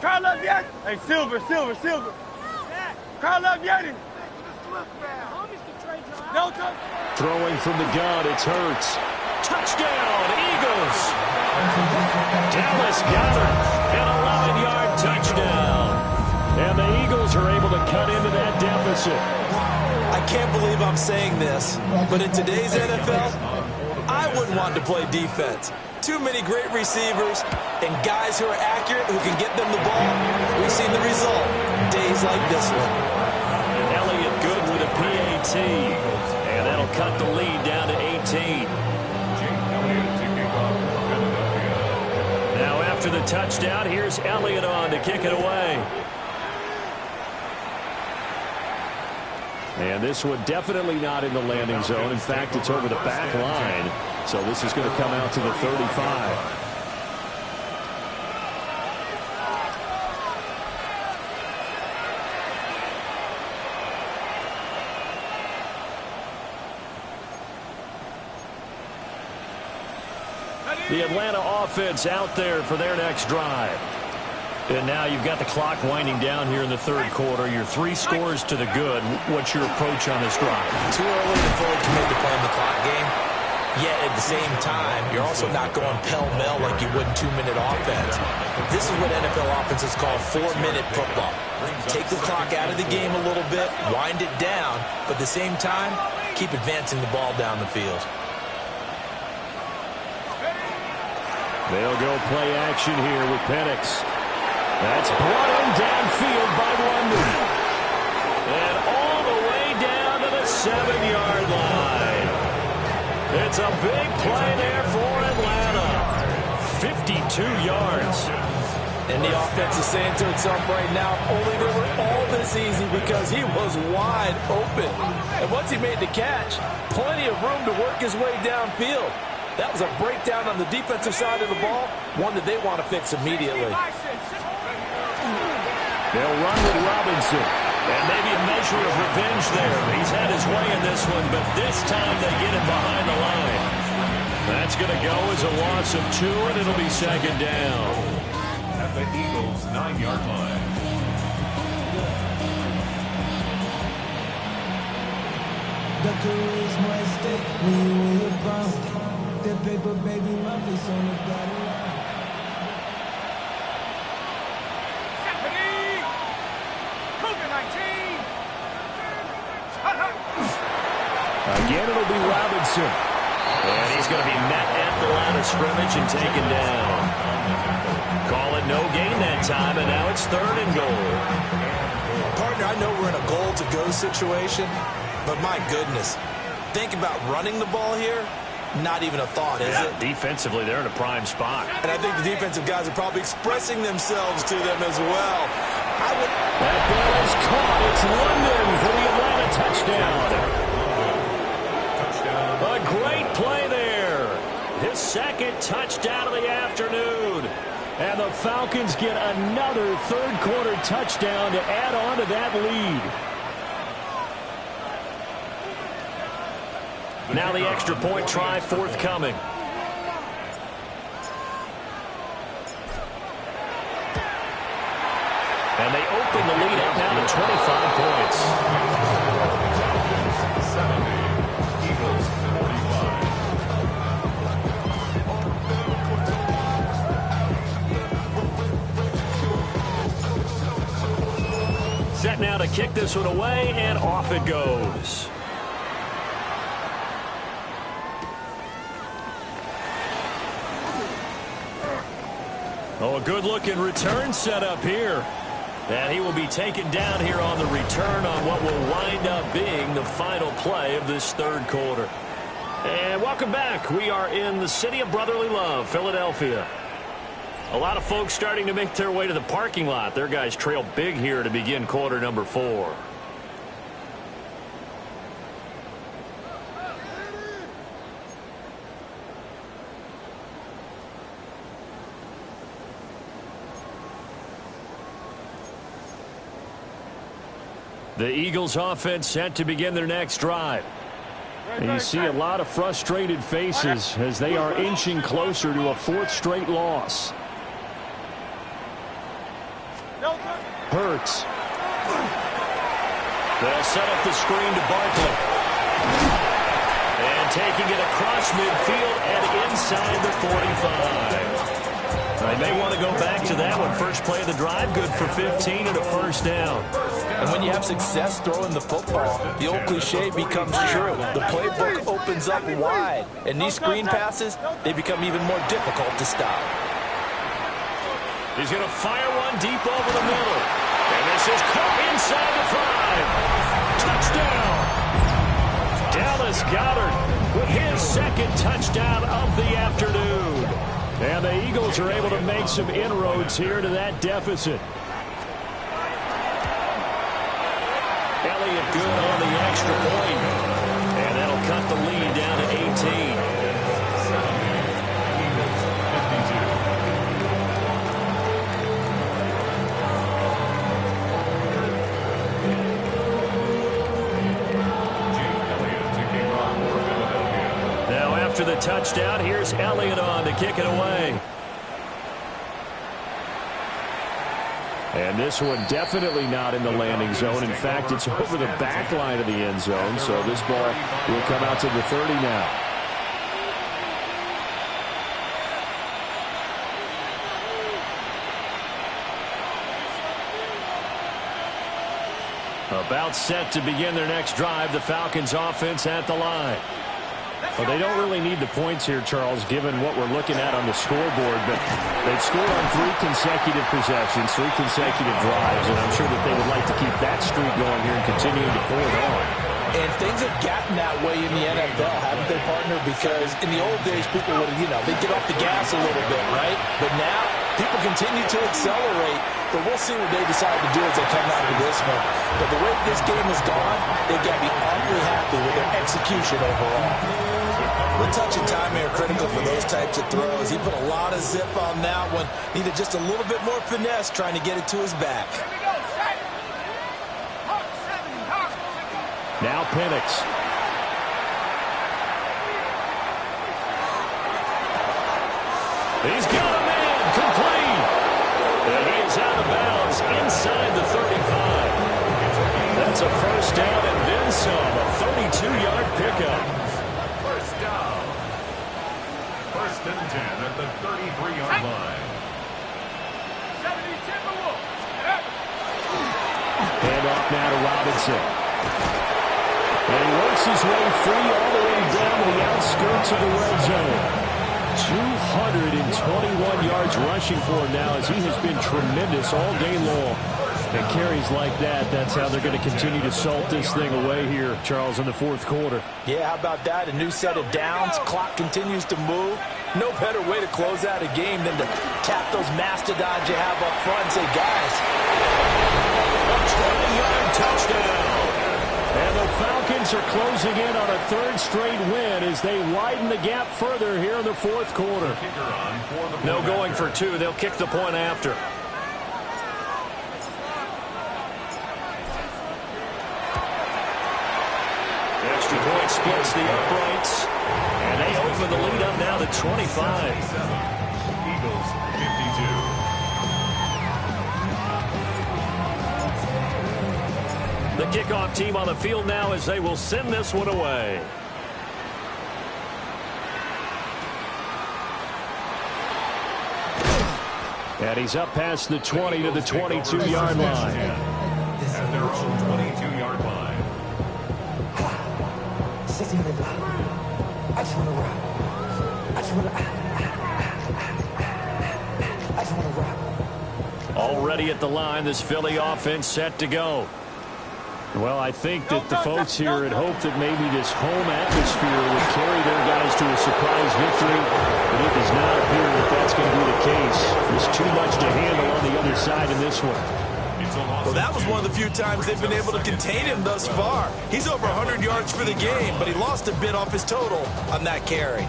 Carl up yet? Hey, Silver. Carl up yet? Throwing from the gun, it's Hurts. Touchdown, Eagles. Dallas Goedert, an 11-yard touchdown. And the Eagles are able to cut into that deficit. I can't believe I'm saying this, but in today's NFL, I wouldn't want to play defense. Too many great receivers and guys who are accurate, who can get them the ball. We've seen the result. Days like this one. Elliott good with a PAT. And that'll cut the lead down to 18. Now after the touchdown, here's Elliott on to kick it away. And this one definitely not in the landing zone. In fact, it's over the back line. So this is going to come out to the 35. The Atlanta offense out there for their next drive. And now you've got the clock winding down here in the third quarter. Your 3 scores to the good. What's your approach on this drive? Too early to fully commit to playing the clock game. Yet at the same time, you're also not going pell-mell like you would in 2-minute offense. This is what NFL offenses call 4-minute football. Take the clock out of the game a little bit, wind it down, but at the same time, keep advancing the ball down the field. They'll go play action here with Penix. That's brought in downfield by London. And all the way down to the 7-yard line. It's a big play there for Atlanta. 52 yards. And the offense is saying to itself right now, only they were all this easy because he was wide open. And once he made the catch, plenty of room to work his way downfield. That was a breakdown on the defensive side of the ball, one that they want to fix immediately. They'll run with Robinson. And maybe a measure of revenge there. He's had his way in this one, but this time they get him behind the line. That's going to go as a loss of 2, and it'll be second down. At the Eagles' 9-yard line. The charisma at stake when you in your prime. That paper, baby, my face on the dotted line. Again, it'll be Robinson. And he's going to be met at the line of scrimmage and taken down. Call it no gain that time, and now it's 3rd and goal. Partner, I know we're in a goal-to-go situation, but my goodness, think about running the ball here. Not even a thought, is it? Defensively, they're in a prime spot. And I think the defensive guys are probably expressing themselves to them as well. That ball is caught. It's London for the Atlanta touchdown. A great play there. His 2nd touchdown of the afternoon. And the Falcons get another 3rd-quarter touchdown to add on to that lead. Now the extra point try forthcoming. And they open the lead up now to 25 points. 70. Eagles 45. Set now to kick this one away, and off it goes. Oh, a good-looking return set up here. And he will be taken down here on the return on what will wind up being the final play of this 3rd quarter. And welcome back. We are in the city of brotherly love, Philadelphia. A lot of folks starting to make their way to the parking lot. Their guys trail big here to begin quarter number 4. The Eagles offense set to begin their next drive. And you see a lot of frustrated faces as they are inching closer to a 4th straight loss. Hurts. They'll set up the screen to Barkley. And taking it across midfield and inside the 45. They may want to go back to that one. First play of the drive, good for 15 and a 1st down. And when you have success throwing the football, the old cliche becomes true. The playbook opens up wide. And these screen passes, they become even more difficult to stop. He's going to fire one deep over the middle. And this is caught inside the 5. Touchdown! Dallas Goedert with his 2nd touchdown of the afternoon. And the Eagles are able to make some inroads here to that deficit. Elliott good on the extra point. And that'll cut the lead down to 18. Now after the touchdown, here's Elliott on to kick it away. And this one definitely not in the landing zone. In fact, it's over the back line of the end zone. So this ball will come out to the 30 now. About set to begin their next drive. The Falcons offense at the line. Well, they don't really need the points here, Charles, given what we're looking at on the scoreboard. But they've scored on 3 consecutive possessions, 3 consecutive drives, and I'm sure that they would like to keep that streak going here and continuing to pull it on. And things have gotten that way in the NFL, haven't they, partner? Because in the old days, people would, they'd get off the gas a little bit, right? But now, people continue to accelerate. But we'll see what they decide to do as they come out of this one. But the way this game has gone, they've got to be awfully happy with their execution overall. The touch and timing are critical for those types of throws. He put a lot of zip on that one. Needed just a little bit more finesse trying to get it to his back. Now Penix. He's got a man complete. And he is out of bounds inside the 35. That's a first down and then some. A 32-yard pickup. First down. First and 10 at the 33-yard line. Hand off now to Robinson. And he works his way free all the way down to the outskirts of the red zone. 221 yards rushing for him now as he has been tremendous all day long. And carries like that, that's how they're going to continue to salt this thing away here, Charles, in the fourth quarter. Yeah, how about that? A new set of downs. Clock continues to move. No better way to close out a game than to tap those mastodons you have up front and say, guys. A 20-yard touchdown. And the Falcons are closing in on a 3rd straight win as they widen the gap further here in the fourth quarter. No going for 2. They'll kick the point after. Extra point splits the uprights. And they open the lead up now to 25. Eagles 52. The kickoff team on the field now as they will send this one away. And he's up past the 20 to the 22-yard line. At their own 22-yard line. I just want to rock. I just want to rock. Already at the line, this Philly offense set to go. Well, I think that the folks here had hoped that maybe this home atmosphere would carry their guys to a surprise victory, but it does not appear that that's going to be the case. There's too much to handle on the other side in this one. Well, that was one of the few times they've been able to contain him thus far. He's over 100 yards for the game, but he lost a bit off his total on that carry.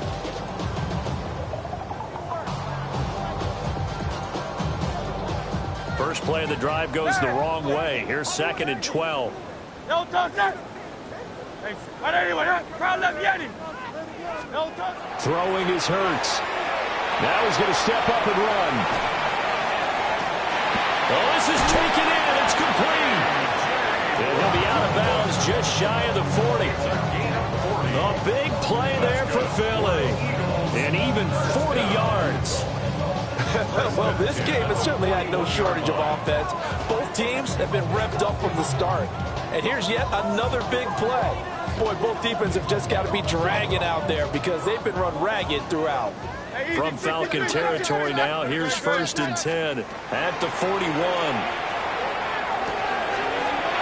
First play of the drive goes the wrong way. Here's 2nd and 12. Throwing is Hurts. Now he's going to step up and run. Oh, this is taken in. It's complete. And he'll be out of bounds just shy of the 40. A big play there for Philly. And even 40 yards. Well, this game has certainly had no shortage of offense. Both teams have been revved up from the start. And here's yet another big play. Boy, both defenses have just got to be dragging out there because they've been run ragged throughout. From Falcon territory now, here's 1st and 10 at the 41.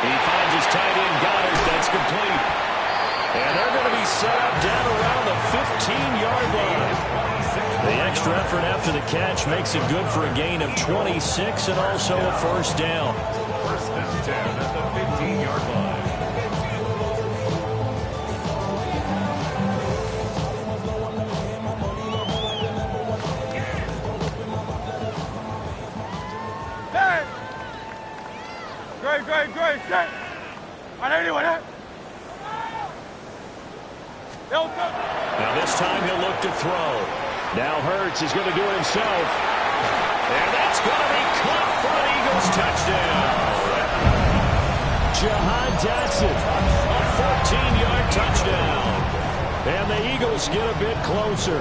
He finds his tight end, Goddard. That's complete. And they're going to be set up down around the 15-yard line. The extra effort after the catch makes it good for a gain of 26 and also a first down. 1st and 10 at the 15-yard line. Great, set. Now this time he'll look to throw. Now Hurts is going to do it himself. And that's going to be caught for an Eagles touchdown. Jahan Dotson. A 14-yard touchdown. And the Eagles get a bit closer.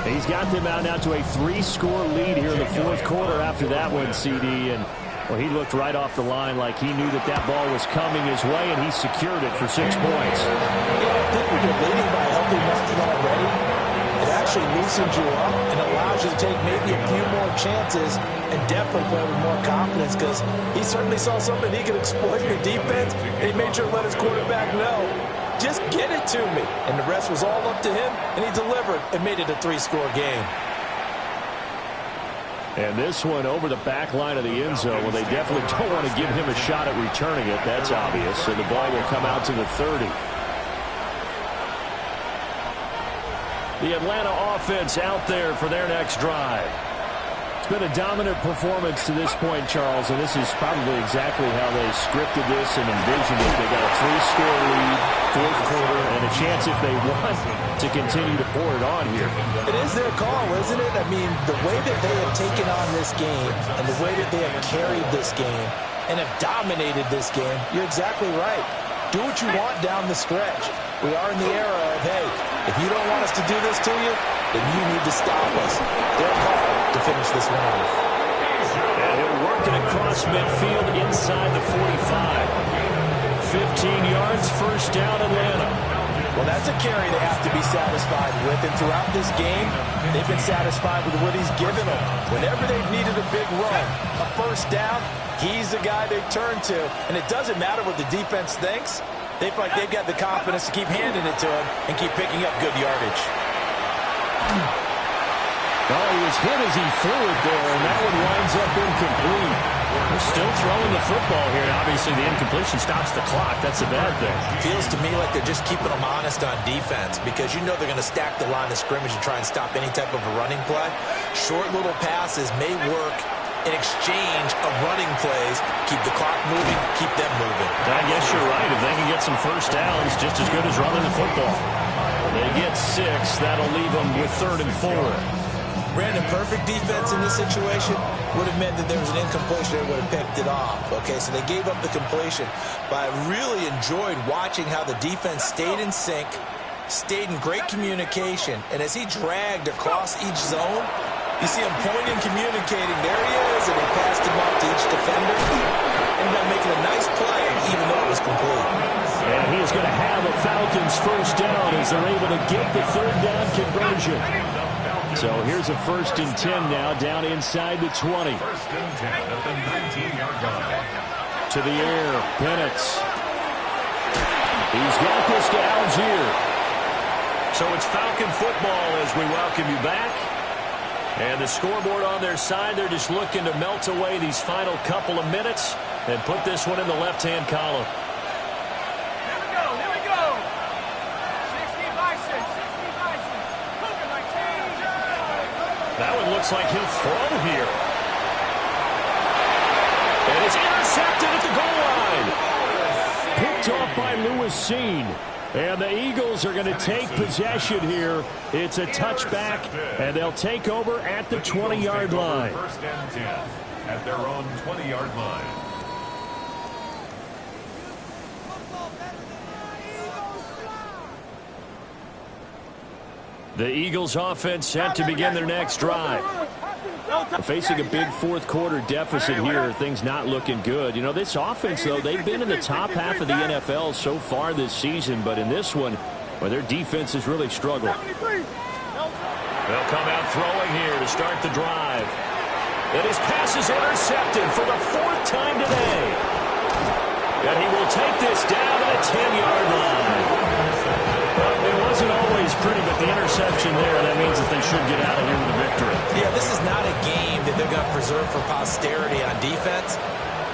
He's got them out now to a 3-score lead here in the fourth quarter after that one, CD. And Well, he looked right off the line like he knew that that ball was coming his way, and he secured it for 6 points. Yeah, I think when you're leading by a healthy margin already, it actually loosens you up and allows you to take maybe a few more chances and definitely play with more confidence, because he certainly saw something he could exploit in the defense, and he made sure to let his quarterback know, just get it to me. And the rest was all up to him, and he delivered and made it a 3-score game. And this one over the back line of the end zone. Well, they definitely don't want to give him a shot at returning it. That's obvious. So the ball will come out to the 30. The Atlanta offense out there for their next drive. It's been a dominant performance to this point, Charles, and this is probably exactly how they scripted this and envisioned it. They got a 3-score lead, fourth quarter, and a chance if they want to continue to pour it on here. It is their call, isn't it? I mean, the way that they have taken on this game and the way that they have carried this game and have dominated this game, you're exactly right. Do what you want down the stretch. We are in the era of, hey, if you don't want us to do this to you, then you need to stop us. Their call to finish this one off. And he'll work it across midfield inside the 45. 15 yards, first down, Atlanta. Well, that's a carry they have to be satisfied with. And throughout this game, they've been satisfied with what he's given them. Whenever they've needed a big run, a first down, he's the guy they've turned to. And it doesn't matter what the defense thinks. They feel like they've got the confidence to keep handing it to him and keep picking up good yardage. Well, he was hit as he threw it there, and that one winds up incomplete. They're still throwing the football here, and obviously the incompletion stops the clock. That's a bad thing. Feels to me like they're just keeping them honest on defense, because you know they're going to stack the line of scrimmage and try and stop any type of a running play. Short little passes may work in exchange of running plays. Keep the clock moving, keep them moving. I guess you're right. If they can get some first downs, just as good as running the football. They get 6. That'll leave them with 3rd and 4. Brandon, perfect defense in this situation would have meant that there was an incompletion. They would have picked it off. Okay, so they gave up the completion. But I really enjoyed watching how the defense stayed in sync, stayed in great communication, and as he dragged across each zone, you see him pointing, communicating. There he is, and he passed him off to each defender. Ended up making a nice play, even though it was complete. And he is going to have a Falcons first down as they're able to get the 3rd down conversion. So here's a 1st and 10 now, down inside the 20. 1st and 10 at the 19-yard line. To the air, Bennett. He's got this to Algier. So it's Falcon football as we welcome you back. And the scoreboard on their side, they're just looking to melt away these final couple of minutes and put this one in the left-hand column. Here we go. 60 Bison, 60 Bison. Looking like That one looks like he'll throw here. And it's intercepted at the goal line. Picked off by Lewis Cine. And the Eagles are going to take possession here. It's a touchback, and they'll take over at the 20-yard line. 1st and 10 at their own 20-yard line. The Eagles offense set to begin their next drive. Facing a big fourth quarter deficit here, things not looking good. You know, this offense, though, they've been in the top half of the NFL so far this season, but in this one, well, their defense has really struggled. They'll come out throwing here to start the drive. And his pass is intercepted for the 4th time today. And he will take this down to the 10-yard line. It wasn't always pretty, but the interception there, that means that they should get out of here with a victory. Yeah, this is not a game that they're going to preserve for posterity on defense,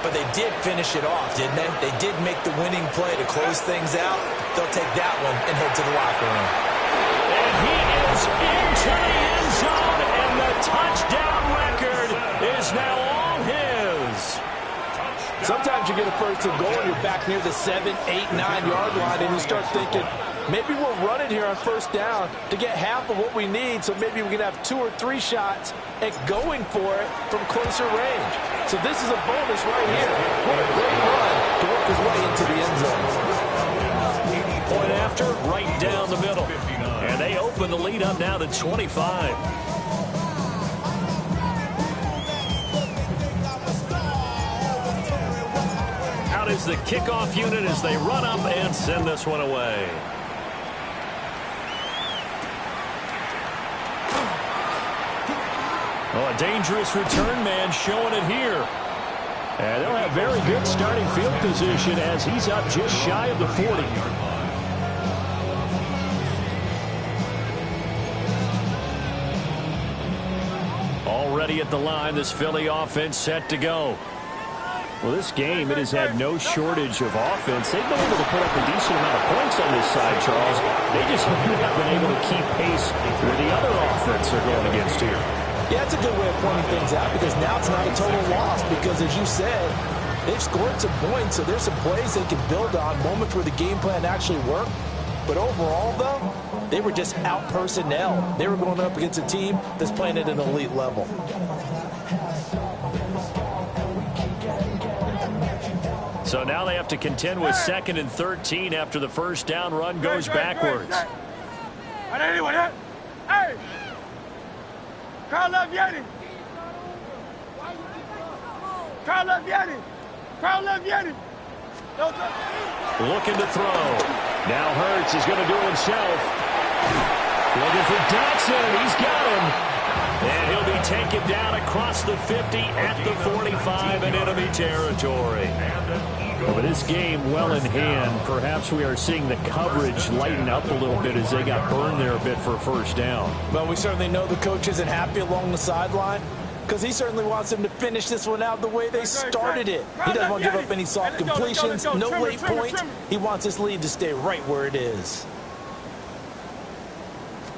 but they did finish it off, didn't they? They did make the winning play to close things out. They'll take that one and head to the locker room. And he is into the end zone, and the touchdown record is now all his. Sometimes you get a 1st and goal, and you're back near the 7, 8, 9-yard line, and you start thinking, maybe we'll run it here on 1st down to get half of what we need, so maybe we can have 2 or 3 shots at going for it from closer range. So this is a bonus right here. What a great run to work his way into the end zone. Point after, right down the middle. And they open the lead up now to 25. is the kickoff unit as they run up and send this one away. Oh, a dangerous return man showing it here. And they'll have very good starting field position as he's up just shy of the 40. Already at the line, this Philly offense set to go. Well, this game, it has had no shortage of offense. They've been able to put up a decent amount of points on this side, Charles. They just haven't been able to keep pace with the other offense they're going against here. Yeah, it's a good way of pointing things out because now it's not a total loss because, as you said, they've scored some points, so there's some plays they can build on, moments where the game plan actually worked. But overall, though, they were just out personnel. They were going up against a team that's playing at an elite level. So now they have to contend with 2nd and 13 after the first down run goes backwards. Hey! Carl Leviani! Carl Leviani! Carl Leviani! Looking to throw. Now Hurts is going to do it himself. Looking for Dotson. He's got him. And he'll be taken down across the 50 at the 45 in enemy territory. With this game well in hand, perhaps we are seeing the coverage lighten up a little bit as they got burned there a bit for a first down. Well, we certainly know the coach isn't happy along the sideline because he certainly wants them to finish this one out the way they started it. He doesn't want to give up any soft completions, no late points. He wants this lead to stay right where it is.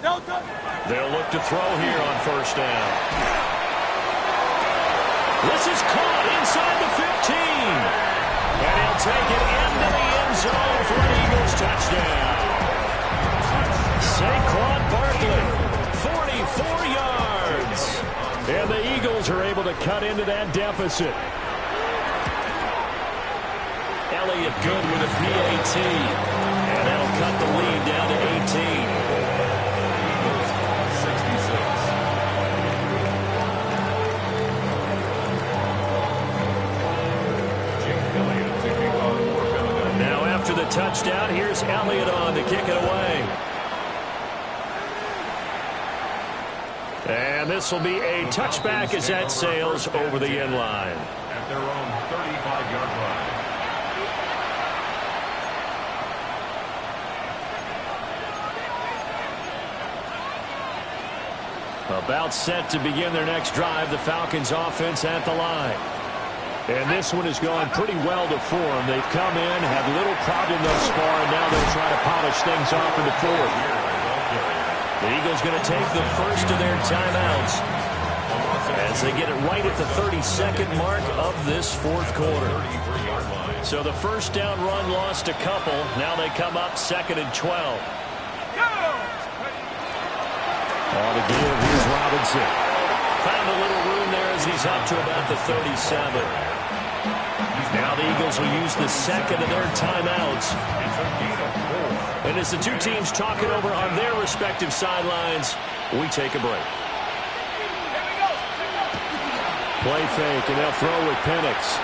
They'll look to throw here on first down. This is caught inside the 15. And he'll take it into the end zone for an Eagles touchdown. Saquon Barkley, 44 yards. And the Eagles are able to cut into that deficit. Elliott good with a PAT. And that'll cut the lead down to 18. After the touchdown, here's Elliott on to kick it away. And this will be a touchback as that sails over the end line. At their own 35-yard line. About set to begin their next drive, the Falcons offense at the line. And this one has gone pretty well to form. They've come in, had little problem thus far, and now they'll try to polish things off in the fourth. The Eagles going to take the first of their timeouts as they get it right at the 32nd mark of this fourth quarter. So the first down run lost a couple. Now they come up 2nd and 12. All to give. Here's Robinson. Found a little room there as he's up to about the 37. Now the Eagles will use the second of their timeouts. And as the two teams talk it over on their respective sidelines, we take a break. Play fake, and they'll throw with Penix.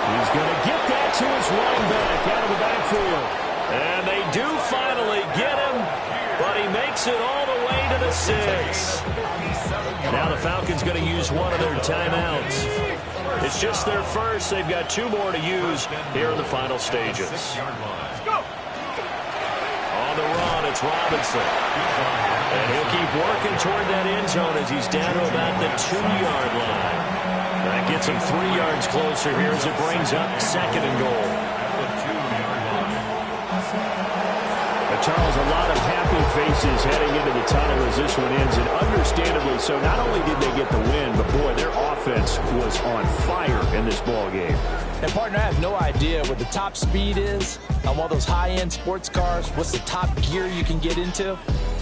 He's going to get that to his running back out of the backfield. And they do finally get him, but he makes it all the way to the 6. Now the Falcons going to use one of their timeouts. It's just their first. They've got 2 more to use here in the final stages. On the run, it's Robinson. And he'll keep working toward that end zone as he's down to about the 2-yard line. That gets him 3 yards closer here as it brings up 2nd and goal. Charles, a lot of happy faces heading into the tunnel as this one ends, and understandably so. Not only did they get the win, but boy, their offense was on fire in this ball game. And partner, I have no idea what the top speed is on one of those high-end sports cars. What's the top gear you can get into?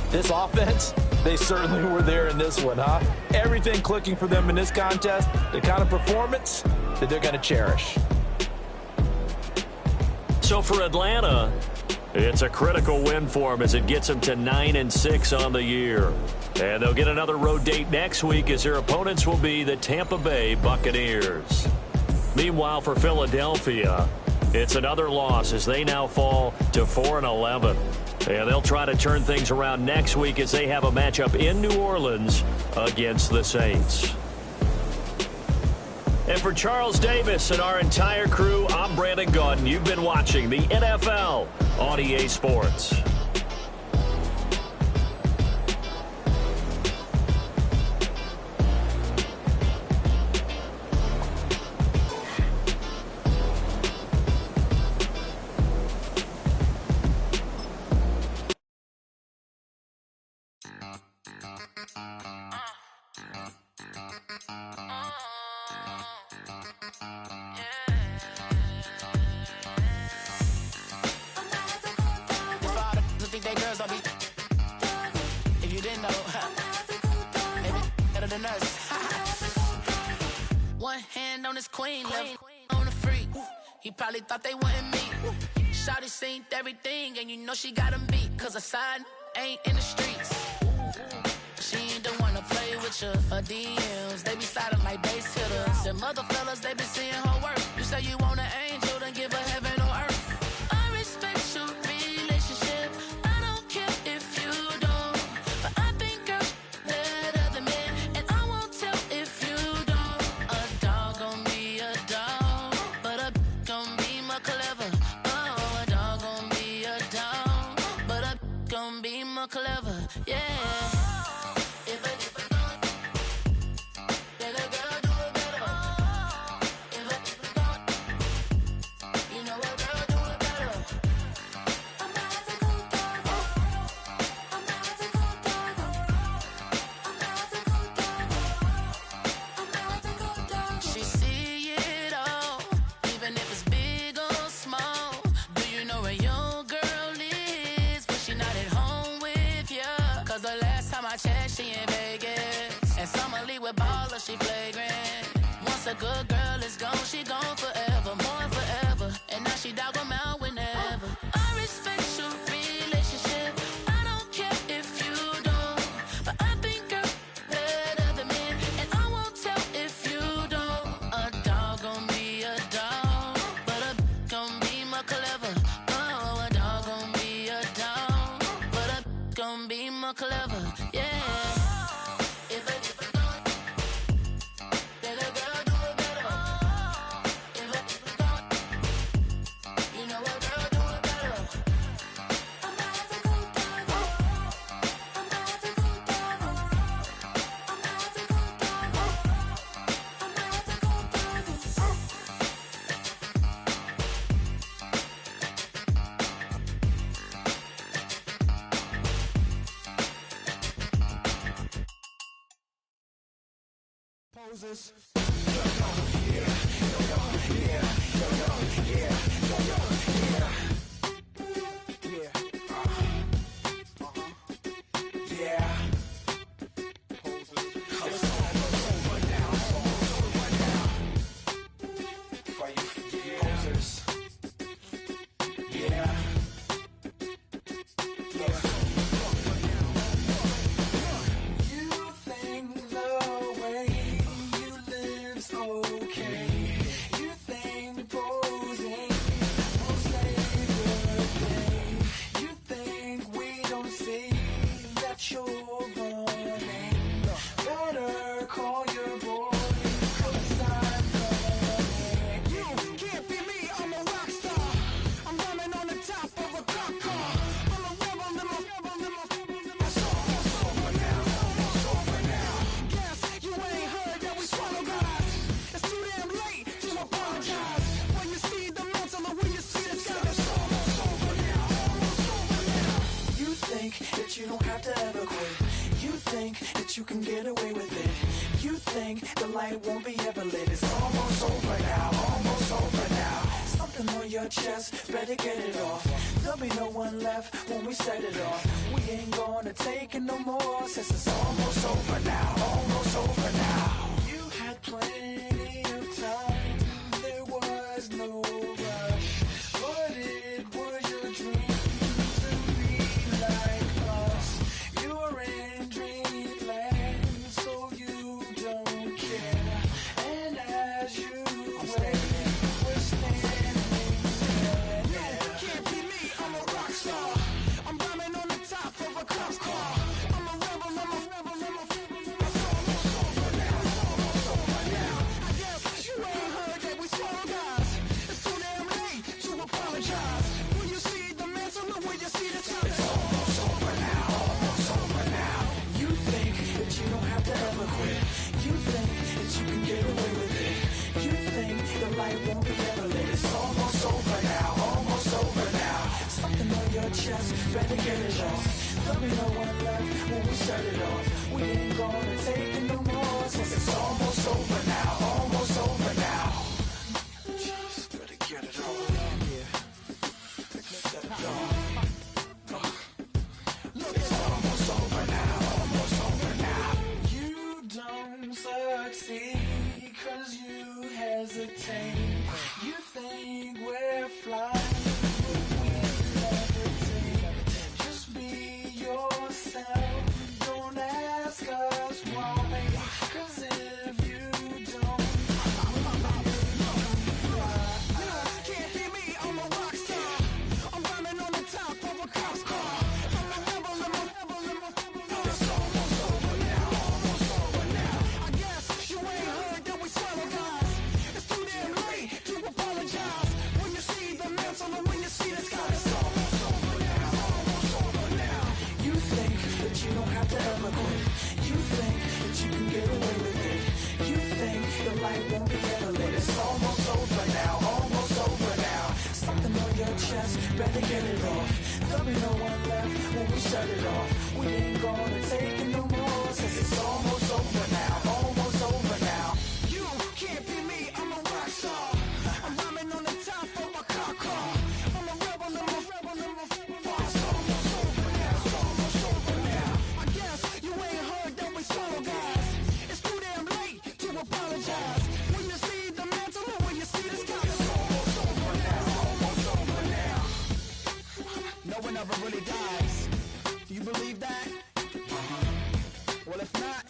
This offense, they certainly were there in this one, huh? Everything clicking for them in this contest, the kind of performance that they're going to cherish. So for Atlanta, it's a critical win for them as it gets them to 9-6 on the year. And they'll get another road date next week as their opponents will be the Tampa Bay Buccaneers. Meanwhile, for Philadelphia, it's another loss as they now fall to 4-11. And they'll try to turn things around next week as they have a matchup in New Orleans against the Saints. And for Charles Davis and our entire crew, I'm Brandon Gaudin. You've been watching the NFL on EA Sports. Probably thought they wouldn't meet. Shawty seen everything, and you know she got him beat. Cause her side ain't in the streets. She ain't the one to play with you. Her DMs, they be sliding like base hitters. Them other fellas, they be seeing her work. You say you want an angel, then give her heaven on earth. I respect your relationship. I don't care if you don't. But I think girls better than men. And I won't tell if you don't. A dog gon' be a dog. But a gon' be more clever. Oh, a dog gon' be a dog. But a gon' be more clever. Yeah. She flagrant. Once a good girl is gone, she gone forever, more forever. And now she dog 'em out whenever. I respect your relationship. I don't care if you don't. But I think girls better than men. And I won't tell if you don't. A dog gon' be a dog. But a gon' be more clever. Oh, a dog gon' be a dog. But a gon' be more clever. Yeah. Poses. You don't have to ever quit. You think that you can get away with it. You think the light won't be ever lit. It's almost over now, almost over now. Something on your chest, better get it off. There'll be no one left when we set it off. We ain't gonna take it no more, since it's almost over now, almost over now. You had plenty of time, there was no rush. But it was your dream to be like us. You're in dreamland, so you don't care. And as you wait, light won't be ever lit. It's almost over now, almost over now. Something on your chest, better get it off. There'll be no one left when we shut it off. We ain't gonna take it no more, since it's almost over now, almost over now. Just better get it off. Yeah, set it off. Look, it's almost over now, almost over now. You don't succeed 'cause you hesitate. You think we're flying, we levitate. Just be yourself, don't ask us why. 'Cause if you don't, can't be me, I'm a rock star. I'm running on the top of a cop's car. I'm a rebel, I'm a rebel, I'm a rebel. It's almost over now, almost over now. I guess you ain't heard that we swallow guys. It's too damn late to apologize. When you see the mantle and when you see the sky, it's almost over now, almost over now. You think that you don't have to ever quit. You think that you can get away with it. You think the light won't be ever lit. It's almost over now, almost over now. Something on your chest, better get it off. There'll be no one left when we shut it off. We ain't gonna take it no more, since it's almost over now, almost over now. You can't be me, I'm a rock star. I'm rhyming on the top of a car car. I'm a rebel, I'm a rebel, I'm a rebel. It's almost over now, it's almost over now. I guess you ain't heard that we swallow guys. It's too damn late to apologize. When you see the mantle and when you see the sky, it's almost over now, almost over now. No one ever really dies. Do you believe that? Well, if not,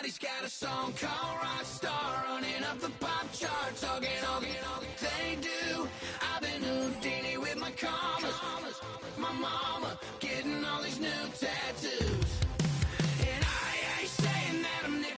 Everybody's got a song called Rockstar, running up the bar.